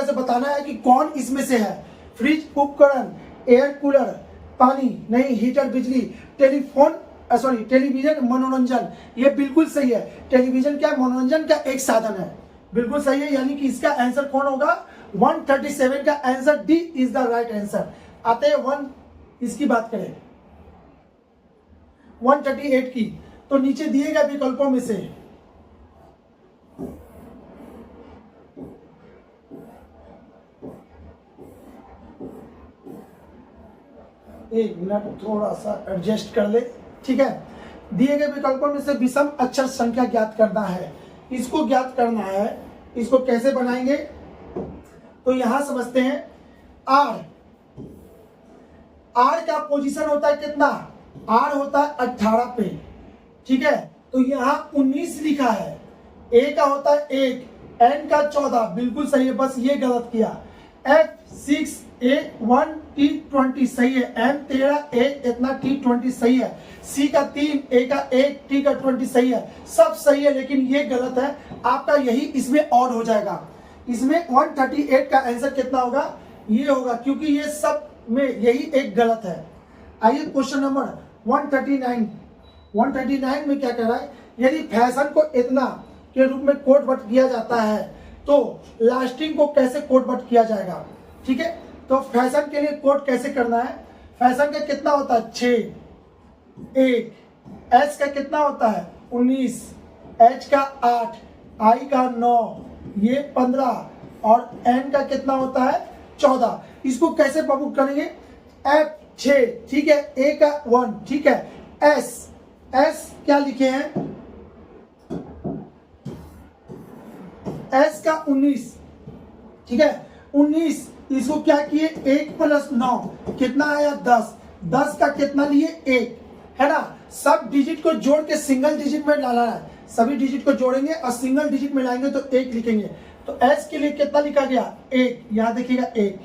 से बताना है कि कौन इसमें से है। फ्रिज, उपकरण, एयर कूलर, पानी नहीं, हीटर, बिजली, टेलीविजन, मनोरंजन। ये बिल्कुल सही है, टेलीविजन क्या मनोरंजन का एक साधन है, बिल्कुल सही है, यानी कि इसका आंसर कौन होगा 137 का answer D is the right answer. आते हैं 1 इसकी बात करें 138 की, तो नीचे दिए गए विकल्पों में से एक मिनट थोड़ा सा एडजस्ट कर ले। ठीक है, दिए गए विकल्पों में से विषम अक्षर संख्या ज्ञात करना है, इसको ज्ञात करना है। इसको कैसे बनाएंगे तो यहां समझते हैं। आर का पोजीशन होता है कितना, आर होता है 18 पे। ठीक है, तो यहां 19 लिखा है, ए का होता है 1, एन का 14, बिल्कुल सही है, बस ये गलत किया। F6 A1 T20 सही है, M 13 A इतना T20 सही है, C का 3 A का 1 T का 20 सही है, सब सही है, लेकिन ये गलत है आपका, यही इसमें और हो जाएगा। इसमें 138 का आंसर कितना होगा, ये होगा, क्योंकि ये सब में यही एक गलत है। आइए क्वेश्चन नंबर 139 में क्या कह रहा है, यदि फैशन को इतना के रूप में कोट बट किया जाता है तो लास्टिंग को कैसे कोट बट किया जाएगा। ठीक है, तो फैशन के लिए कोट कैसे करना है, फैशन का कितना होता है 6, 1, एस का कितना होता है 19, एच का 8, आई का 9, ये 15 और एन का कितना होता है 14। इसको कैसे बाबू करेंगे, एफ 6, ठीक है, ए का 1, ठीक है, एस क्या लिखे हैं, एस का 19, ठीक है 19, इसको क्या किए 1 + 9 कितना आया 10, 10 का कितना लिए 1, है ना। सब डिजिट को जोड़ के सिंगल डिजिट में डालना है, सभी डिजिट को जोड़ेंगे और सिंगल डिजिट में लाएंगे तो 1 लिखेंगे। तो एस के लिए कितना लिखा गया 1, यहां देखिएगा 1,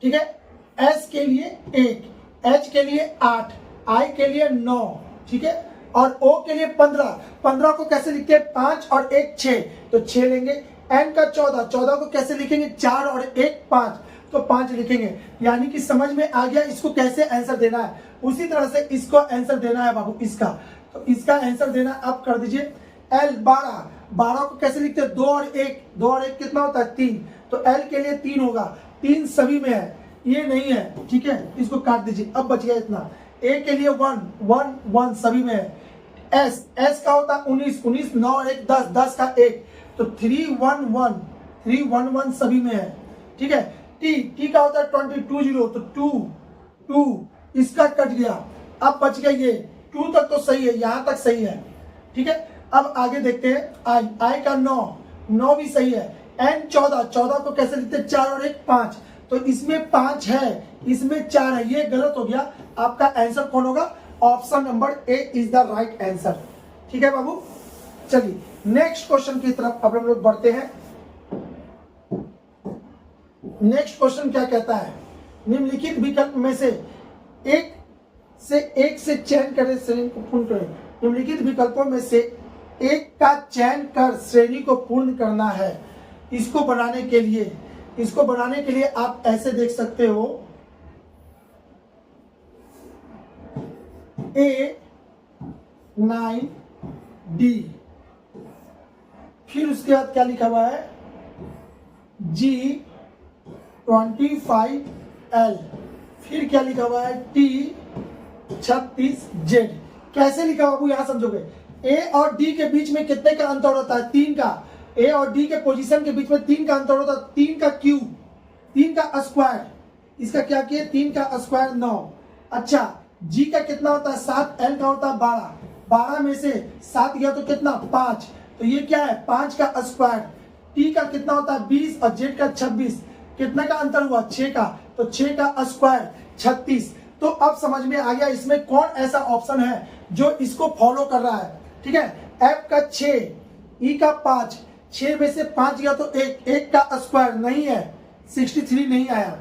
ठीक है, एस के लिए 1, एच के लिए 8, आई के लिए 9, ठीक है, और ओ के लिए 15 को कैसे लिखते हैं 5 और 1 6, तो 6 लेंगे। एन का 14 को कैसे लिखेंगे 4 और 1 5, तो 5 लिखेंगे। यानी कि समझ में आ गया इसको कैसे आंसर देना है। उसी तरह से इसको आंसर देना है बाबू, इसका तो इसका आंसर देना आप कर दीजिए। एल 12 को कैसे लिखते हैं 2 और 1 कितना होता है 3, तो एल के लिए 3 होगा, 3 सभी में है, ये नहीं है, ठीक है, इसको काट दीजिए। अब बच गया इतना, ए के लिए 1 सभी में है। एस का होता है 19 9 और 1 10 का 1, तो 311 सभी में है, ठीक है। टी का होता है 22 तो 2 इसका कट गया, अब बच गया ये 2 तक तो सही है, यहां तक सही है, ठीक है। अब आगे देखते हैं आई का 9 भी सही है, n 14, 14 को कैसे लिखते हैं 4 और 1 5, तो इसमें 5 है, इसमें 4 है, ये गलत हो गया। आपका आंसर कौन होगा? Option number A is the right answer. ठीक है बाबू, चलिए नेक्स्ट क्वेश्चन की तरफ अब हम लोग बढ़ते हैं। नेक्स्ट क्वेश्चन क्या कहता है? निम्नलिखित विकल्प में से एक से चयन करें, श्रेणी को पूर्ण करें। निम्नलिखित विकल्पों में से एक का चयन कर श्रेणी को पूर्ण करना है। इसको बनाने के लिए आप ऐसे देख सकते हो, A 9 D, फिर उसके बाद क्या लिखा हुआ है? G 25 L, फिर क्या लिखा हुआ है? T 36 Z। कैसे लिखा बाबू यहां समझोगे? A और D के बीच में कितने का अंतर होता है? 3 का। A और D के पोजीशन के बीच में 3 का अंतर होता है। 3 का क्यूब, 3 का स्क्वायर, इसका क्या किया? 3 का स्क्वायर 9। अच्छा, G का कितना होता है? 7, L का होता है 12, 12 में से 7 गया तो कितना? 5, तो ये क्या है? 5 का स्क्वायर। T का कितना होता है? 20 और Z का 26, कितना का अंतर हुआ? 6 का, तो 6 का स्क्वायर 36। तो अब समझ में आ गया इसमें कौन ऐसा ऑप्शन है जो इसको फॉलो कर रहा है। ठीक है, F का 6, E का 5, 6 में से 5 गया तो 1, 1 का स्क्वायर नहीं है, 63 नहीं आया।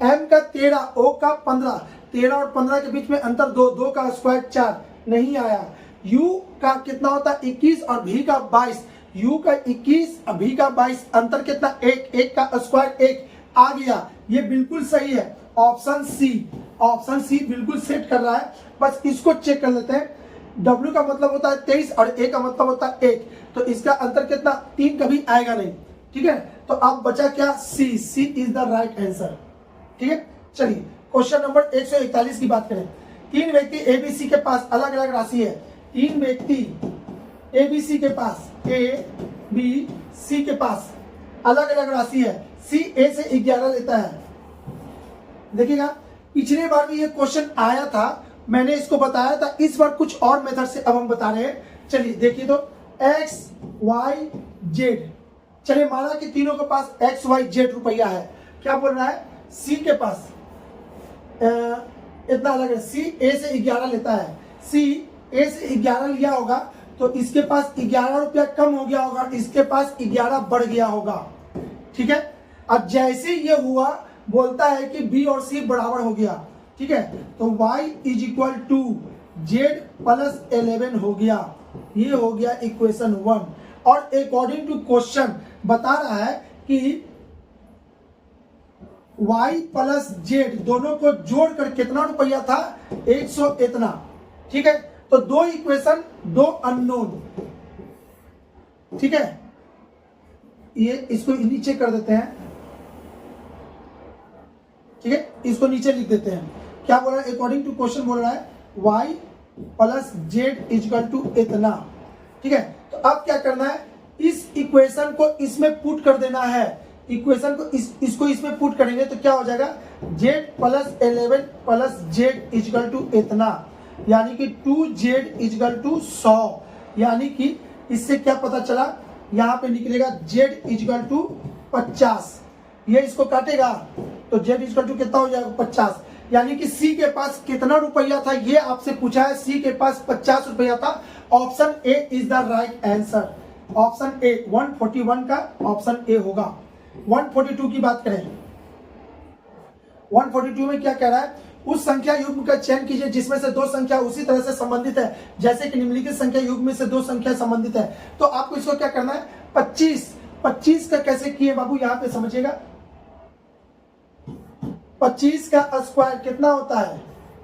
M का 13, O का 15, 13 और 15 के बीच में अंतर 2, 2 का स्क्वायर 4 नहीं आया। U का कितना होता है? 21 और V का 22, U का 21 और V का 22, अंतर कितना? 1, 1 का स्क्वायर 1 आ गया। ये बिल्कुल सही है, ऑप्शन सी बिल्कुल सेट कर रहा है। बस इसको चेक कर लेते हैं। W का मतलब होता है 23 और A का मतलब होता है 1, तो इसका अंतर कितना? 3 कभी आएगा नहीं। ठीक है, तो अब बचा क्या? सी इज द राइट आंसर। ठीक है, चलिए क्वेश्चन नंबर 141 की बात करें। 3 व्यक्ति ABC के पास अलग अलग राशि है। 3 व्यक्ति ABC के पास, ABC के पास अलग अलग राशि है। C A से 11 लेता है। देखिएगा, पिछले बार भी ये क्वेश्चन आया था, मैंने इसको बताया था। इस बार कुछ और मेथड से अब हम बता रहे हैं। चलिए देखिए तो X Y Z, चलिए माना कि तीनों के पास X Y Z रुपया है। क्या बोल रहा है? C के पास इतना अलग है। C A से 11 लेता है। C A से 11 लिया होगा तो इसके पास 11 रुपया कम हो गया होगा, इसके पास 11 बढ़ गया होगा। ठीक है, अब जैसे ये हुआ बोलता है कि B और C बराबर हो गया। ठीक है, तो Y is equal to Z plus 11 हो गया। ये हो गया इक्वेशन 1। और अकॉर्डिंग टू क्वेश्चन बता रहा है कि Y प्लस Z दोनों को जोड़कर कितना रुपया था? 100 इतना। ठीक है, तो 2 इक्वेशन 2 अननोन। ठीक है, ये इसको नीचे कर देते हैं। ठीक है, इसको नीचे लिख देते हैं। क्या बोल रहा है? अकॉर्डिंग टू क्वेश्चन बोल रहा है Y plus Z is equal to इतना। ठीक है, तो अब क्या करना है? इस इक्वेशन को इसमें पुट कर देना है। इक्वेशन को इसको इसमें पुट करेंगे तो क्या हो जाएगा? Z plus 11 plus Z is equal to इतना, यानी कि 2Z इजकल टू 100। यानी कि इससे क्या पता चला? यहाँ पे निकलेगा Z इजकल टू 50। ये इसको काटेगा तो Z इजकल टू कितना हो जाएगा? 50। यानी कि C के पास कितना रुपया था ये आपसे पूछा है। C के पास 50 रुपया था। Option A is the right answer. Option A 141 का ऑप्शन ए होगा। 142 की बात करें, 142 में क्या कह रहा है? उस संख्या युग्म का चयन कीजिए जिसमें से 2 संख्या उसी तरह से संबंधित है जैसे कि निम्नलिखित संख्या युग्म में से 2 संख्या संबंधित है। तो आपको इसको क्या करना है? 25 का कैसे किए बाबू? यहां पे समझिएगा। 25 का स्क्वायर कितना होता है?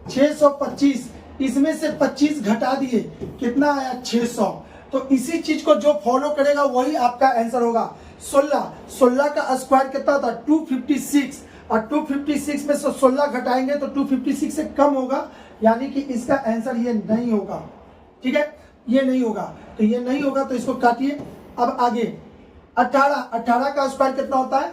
625। इसमें से 25 घटा दिए, कितना आया? 600। तो इसी चीज को जो फॉलो करेगा वही आपका आंसर होगा। 16 का स्क्वायर कितना होता है? 256। और 256 में से 16 घटाएंगे तो 256 से कम होगा, यानी कि इसका आंसर ये नहीं होगा। ठीक है, ये नहीं होगा, तो ये नहीं होगा तो इसको काटिए। अब आगे 18 का स्क्वायर कितना होता है?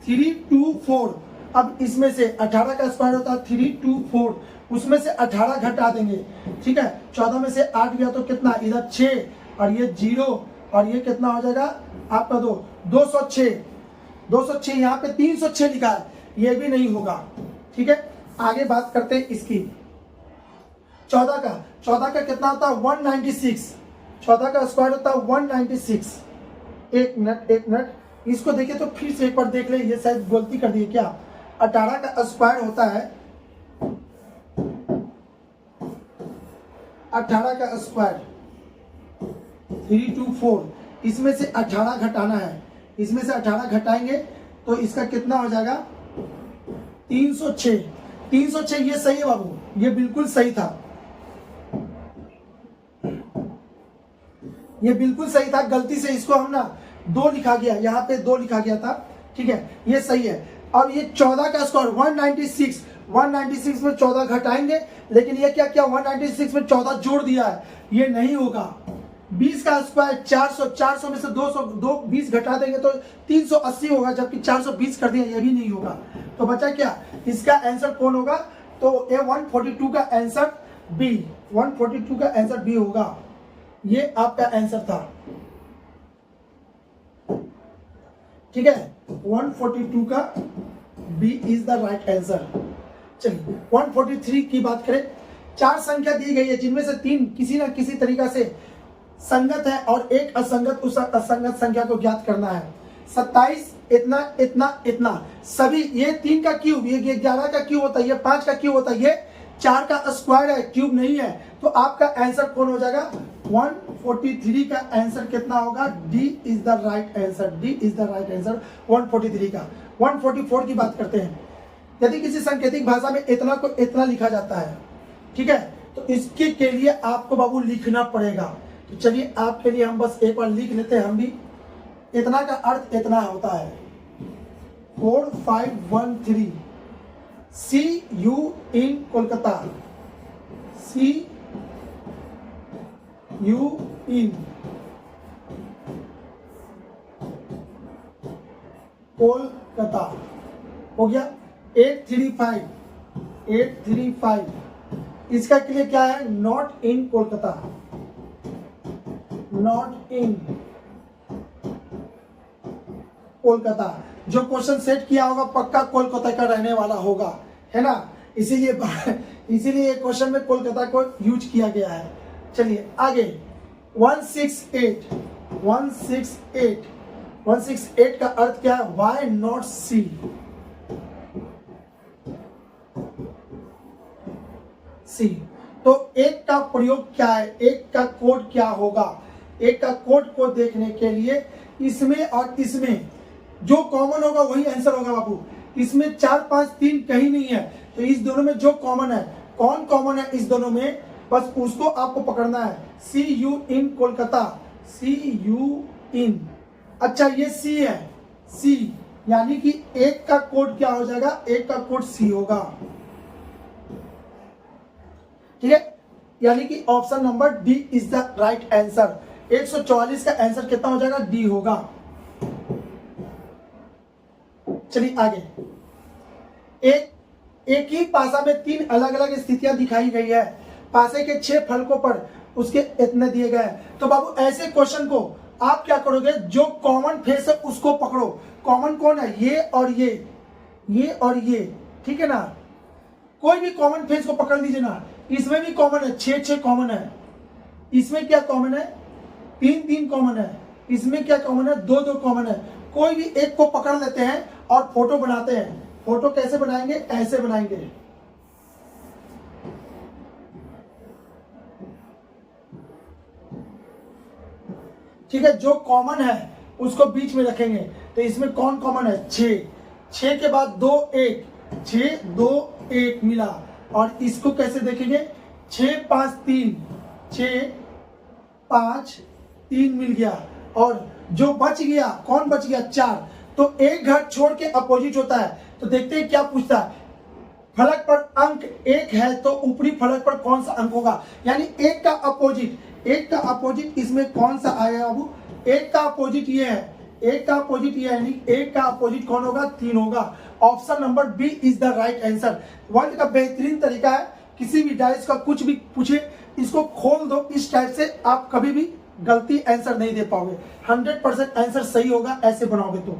324। अब इसमें से 18 का स्क्वायर होता है 324, उसमें से 18 घटा देंगे। ठीक है, 14 में से 8 गया तो कितना? इधर 6 और ये 0 और ये कितना हो जाएगा? आपका 206, 206 यहाँ पे 306 लिखा है, ये भी नहीं होगा। ठीक है, आगे बात करते हैं इसकी 14 का। 14 का कितना होता है 196, 14 का स्क्वायर होता है 196। एक मिनट इसको देखिए तो फिर से एक बार देख ले, ये शायद गलती कर दी क्या। 18 का स्क्वायर होता है 18 का स्क्वायर 324, इसमें से 18 घटाना है, इसमें से 18 घटाएंगे तो इसका कितना हो जाएगा 306। 306 ये सही है बाबू, ये बिल्कुल सही था, ये बिल्कुल सही था। गलती से इसको हम ना 2 लिखा गया, यहाँ पे 2 लिखा गया था। ठीक है, ये सही है। और ये 14 का स्क्वायर 196, 196 में 14 घटाएंगे, लेकिन ये क्या किया 196 में 14 जोड़ दिया है, ये नहीं होगा। 20 का स्क्वायर 400, 400 में से 20 घटा देंगे तो 380 होगा, जबकि 420 कर दिया, ये भी नहीं होगा। तो बचा क्या, इसका आंसर कौन होगा, तो ये 142 का आंसर बी, 142 का आंसर बी होगा। ये आपका आंसर था। ठीक है, 142 का B is the right answer. चलिए 143 की बात करें। 4 संख्या दी गई है जिनमें से 3 किसी ना किसी तरीका से संगत है और एक असंगत, उस असंगत संख्या को ज्ञात करना है। 27, इतना इतना इतना, सभी ये 3 का क्यूब, ये 11 का क्यूब होता है, ये 5 का क्यूब होता है, ये 4 का स्क्वायर है, क्यूब नहीं है। तो आपका आंसर कौन हो जाएगा 143 का आंसर कितना होगा, D is the right answer, D is the right answer 143 का। 144 की बात करते हैं। यदि किसी सांकेतिक भाषा में इतना को इतना लिखा जाता है, ठीक है, तो इसके के लिए आपको बाबू लिखना पड़ेगा। तो चलिए आपके लिए हम बस एक बार लिख लेते हैं हम भी। इतना का अर्थ इतना होता है 4513, C U in Kolkata, C U in Kolkata हो गया। 835 इसका के लिए क्या है, not in Kolkata, not in Kolkata. जो क्वेश्चन सेट किया होगा पक्का कोलकाता का रहने वाला होगा, है ना, इसीलिए क्वेश्चन में कोलकाता को यूज किया गया है। चलिए आगे 168 का अर्थ क्या है, वाई नॉट सी, सी। तो एक का प्रयोग क्या है, एक का कोड क्या होगा, एक का कोड को देखने के लिए इसमें और इसमें जो कॉमन होगा वही आंसर होगा बाबू। इसमें 4 5 3 कहीं नहीं है, तो इस दोनों में जो कॉमन है, कौन कॉमन है इस दोनों में, बस उसको आपको पकड़ना है। C U in Kolkata, C U in, अच्छा ये सी है, सी यानी कि एक का कोड क्या हो जाएगा, एक का कोड सी होगा। ठीक है, यानी कि option number D is the right answer. 144 का आंसर कितना हो जाएगा, डी होगा। चलिए आगे, एक ही पासा में 3 अलग अलग स्थितियां दिखाई गई है। पासे के 6 फलकों पर उसके इतने दिए गए हैं। तो बाबू ऐसे क्वेश्चन को आप क्या करोगे, जो कॉमन फेस है उसको पकड़ो। कॉमन कौन है, ये और ये और ये, ठीक है ना। कोई भी कॉमन फेस को पकड़ लीजिए ना। इसमें भी कॉमन है, 6 कॉमन है। इसमें क्या कॉमन है, 3 कॉमन है। इसमें क्या कॉमन है, 2 कॉमन है। कोई भी एक को पकड़ लेते हैं और फोटो बनाते हैं। फोटो कैसे बनाएंगे, ऐसे बनाएंगे। ठीक है, जो कॉमन है उसको बीच में रखेंगे। तो इसमें कौन कॉमन है, 6 के बाद 2 1, 6 2 1 मिला। और इसको कैसे देखेंगे, 6 5 3, 6 5 3 मिल गया। और जो बच गया, कौन बच गया, 4। तो एक घर छोड़ के अपोजिट होता है। तो देखते हैं क्या पूछता है, फलक पर अंक 1 है तो ऊपरी फलक पर कौन सा अंक होगा। यानी एक का अपोजिट इसमें कौन सा आएगा बाबू, एक का अपोजिट ये है, एक का अपोजिट ये है, यानी एक का अपोजिट कौन होगा, 3 होगा। Option number B is the right answer. World का बेहतरीन तरीका है, किसी भी डाइस का कुछ भी पूछे इसको खोल दो, इस टाइप से आप कभी भी गलती आंसर नहीं दे पाओगे, 100% आंसर सही होगा ऐसे बनाओगे तो।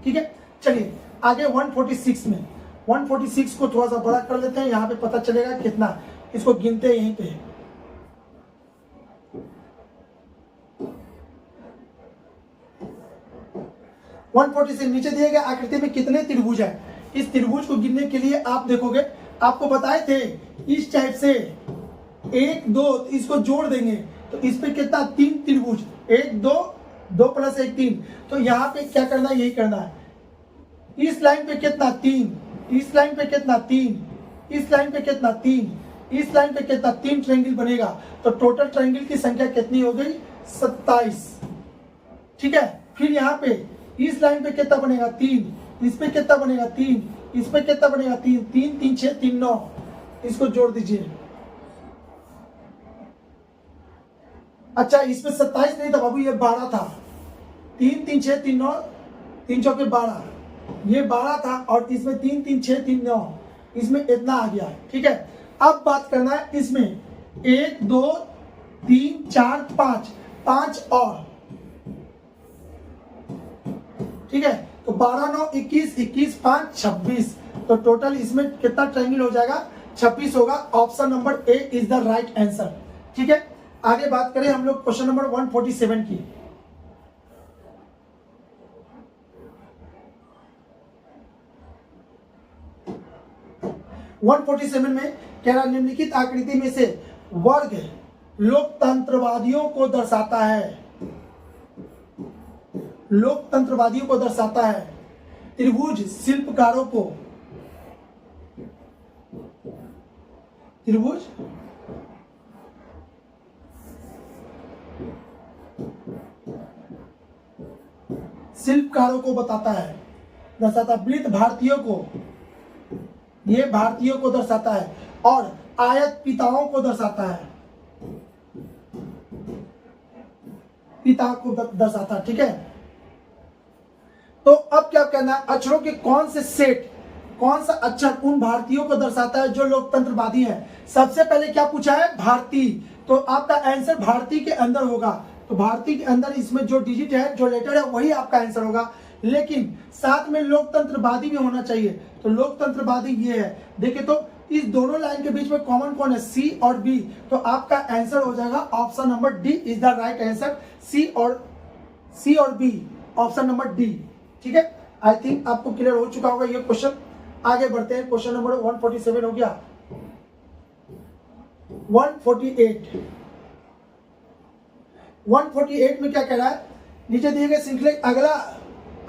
ठीक है, चलिए आगे 146 में, 146 को थोड़ा सा बड़ा कर लेते हैं, यहाँ पे पता चलेगा कितना, इसको गिनते हैं यहीं पे। से नीचे दिए गए आकृति में कितने त्रिभुज है। इस त्रिभुज को गिनने के लिए आप देखोगे, आपको बताए थे इस टाइप से 1 2, इसको जोड़ देंगे तो इस पे कितना 3 त्रिभुज, 1 2, 2 + 1 3। तो यहाँ पे क्या करना है, यही करना है। इस लाइन पे कितना 3, इस लाइन पे कितना 3, इस लाइन पे कितना 3, इस लाइन पे कितना 3 ट्रायंगल बनेगा। तो टोटल ट्रायंगल की संख्या कितनी हो गई, 27। ठीक है, फिर यहाँ पे इस लाइन पे कितना बनेगा 3, इस पे कितना बनेगा 3, इस पे कितना बनेगा 3, 3 3 6 3 9, इसको जोड़ दीजिए। अच्छा, इसमें 27 नहीं था बाबू, ये 12 था। 3 3 6 3 9, 3 चौके 12, ये 12 था, और इसमें 3 3 6 3 9, इसमें इतना आ गया। ठीक है, अब बात करना है इसमें 1 2 3 4 5, 5 और। ठीक है, तो 12 9 21, 21 5 26, तो टोटल इसमें कितना ट्रायंगल हो जाएगा, 26 होगा। Option number A is the right answer. ठीक है, आगे बात करें हम लोग क्वेश्चन नंबर 147 की। में कह रहा निम्नलिखित आकृति में से वर्ग लोकतंत्रवादियों को दर्शाता है, लोकतंत्रवादियों को दर्शाता है। त्रिभुज शिल्पकारों को, त्रिभुज शिल्पकारों को बताता है, दर्शाता। वृत्त भारतीयों को, ये भारतीयों को दर्शाता है, और आयत पिताओं को दर्शाता है, पिता को दर्शाता है। ठीक है, तो अब क्या कहना है, अक्षरों के कौन से सेट, कौन सा अक्षर उन भारतीयों को दर्शाता है जो लोकतंत्रवादी है। सबसे पहले क्या पूछा है, भारतीय, तो आपका आंसर भारतीय के अंदर होगा। तो भारतीय के अंदर इसमें जो डिजिट है, जो लेटर है, वही आपका आंसर होगा। लेकिन साथ में लोकतंत्रवादी भी होना चाहिए, तो लोकतंत्रवादी ये है। देखिए तो इस दोनों लाइन के बीच में कॉमन कौन है, सी और बी, तो आपका आंसर हो जाएगा option number D is the right answer. C और बी, ऑप्शन नंबर डी। ठीक है, आई थिंक आपको क्लियर हो चुका होगा ये क्वेश्चन। आगे बढ़ते हैं, क्वेश्चन नंबर 147 हो गया। 148 में क्या कह रहा है, नीचे दिए गए श्रृंखला अगला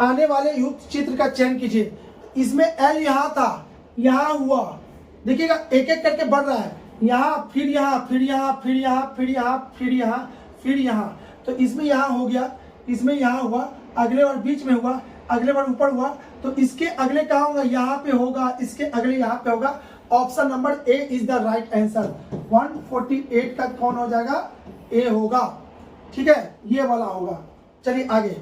आने वाले युक्त चित्र का चयन कीजिए। इसमें एल यहाँ था, यहाँ हुआ, देखिएगा एक एक करके बढ़ रहा है, यहाँ फिर यहाँ फिर यहाँ फिर यहाँ फिर यहाँ फिर यहाँ फिर यहाँ, तो इसमें यहाँ हो गया, इसमें यहाँ हुआ, अगले बार बीच में हुआ, अगले बार ऊपर हुआ, तो इसके अगले कहाँ होगा, यहाँ पे होगा, इसके अगले यहाँ पे होगा। Option number A is the right answer. 148 का कौन हो जाएगा, ए होगा। ठीक है, ये वाला होगा। चलिए आगे,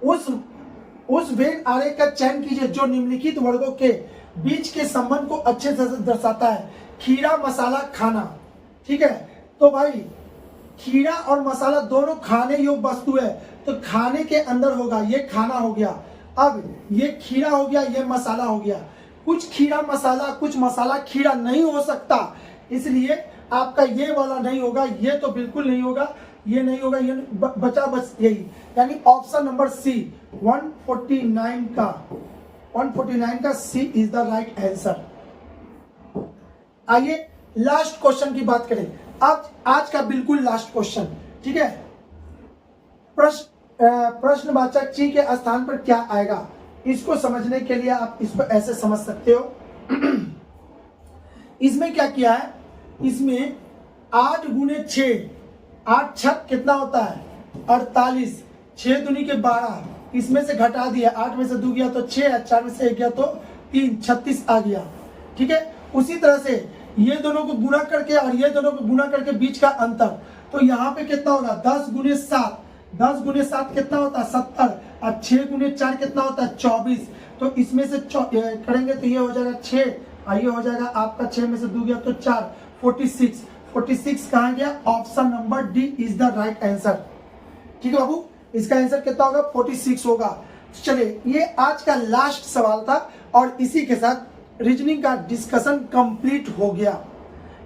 उस वेन आरेख का चयन कीजिए जो निम्नलिखित वर्गों के बीच के संबंध को अच्छे से दर्शाता है। खीरा मसाला खाना। ठीक है, तो भाई खीरा और मसाला दोनों खाने योग्य वस्तु है, तो खाने के अंदर होगा, ये खाना हो गया। अब ये खीरा हो गया, ये मसाला हो गया। कुछ खीरा मसाला, कुछ मसाला खीरा नहीं हो सकता, इसलिए आपका ये वाला नहीं होगा, ये तो बिल्कुल नहीं होगा, ये नहीं होगा, ये बचा बस यही, यानी ऑप्शन नंबर सी 149 का सी इज द राइट आंसर। आइए लास्ट क्वेश्चन की बात करें, आज का बिल्कुल लास्ट क्वेश्चन। ठीक है, प्रश्नवाचक ची के स्थान पर क्या आएगा, इसको समझने के लिए आप इसको ऐसे समझ सकते हो। इसमें क्या किया है, इसमें 8 × 6, 8 छक कितना होता है 48, 6 दूनी के 12, इसमें से घटा दिया, 8 में से 2 गया तो 6, 4 में से 1 गया तो 3, 36 आ गया। ठीक है, उसी तरह से ये दोनों को गुणा करके और ये दोनों को गुणा करके बीच का अंतर, तो यहाँ पे कितना होगा 10 × 7, 10 × 7 कितना होता है 70, और 6 × 4 कितना होता है 24, तो इसमें से करेंगे तो ये हो जाएगा 6, और ये हो जाएगा आपका 6 में से 2 गया तो 4, 46 46 कहाँ गया? Option number D is the right answer. ठीक है बाबू, इसका आंसर कितना होगा? 46 होगा। चलिए, ये आज का लास्ट सवाल था और इसी के साथ रीजनिंग का डिस्कशन कंप्लीट हो गया।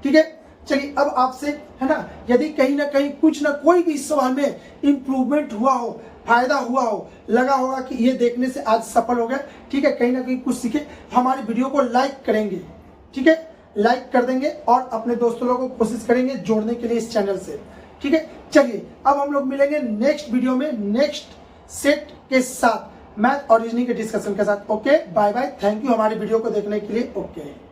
ठीक है, चलिए अब आपसे है ना, यदि कहीं ना कहीं कुछ ना कोई भी सवाल में इंप्रूवमेंट हुआ हो, फायदा हुआ हो, लगा होगा कि ये देखने से आज सफल हो गया, ठीक है, कहीं ना कहीं कुछ सीखे, हमारी वीडियो को लाइक करेंगे। ठीक है, लाइक कर देंगे और अपने दोस्तों लोगों को कोशिश करेंगे जोड़ने के लिए इस चैनल से। ठीक है, चलिए अब हम लोग मिलेंगे नेक्स्ट वीडियो में नेक्स्ट सेट के साथ, मैथ और रीजनिंग के डिस्कशन के साथ। Okay, bye bye, thank you हमारी वीडियो को देखने के लिए। ओके।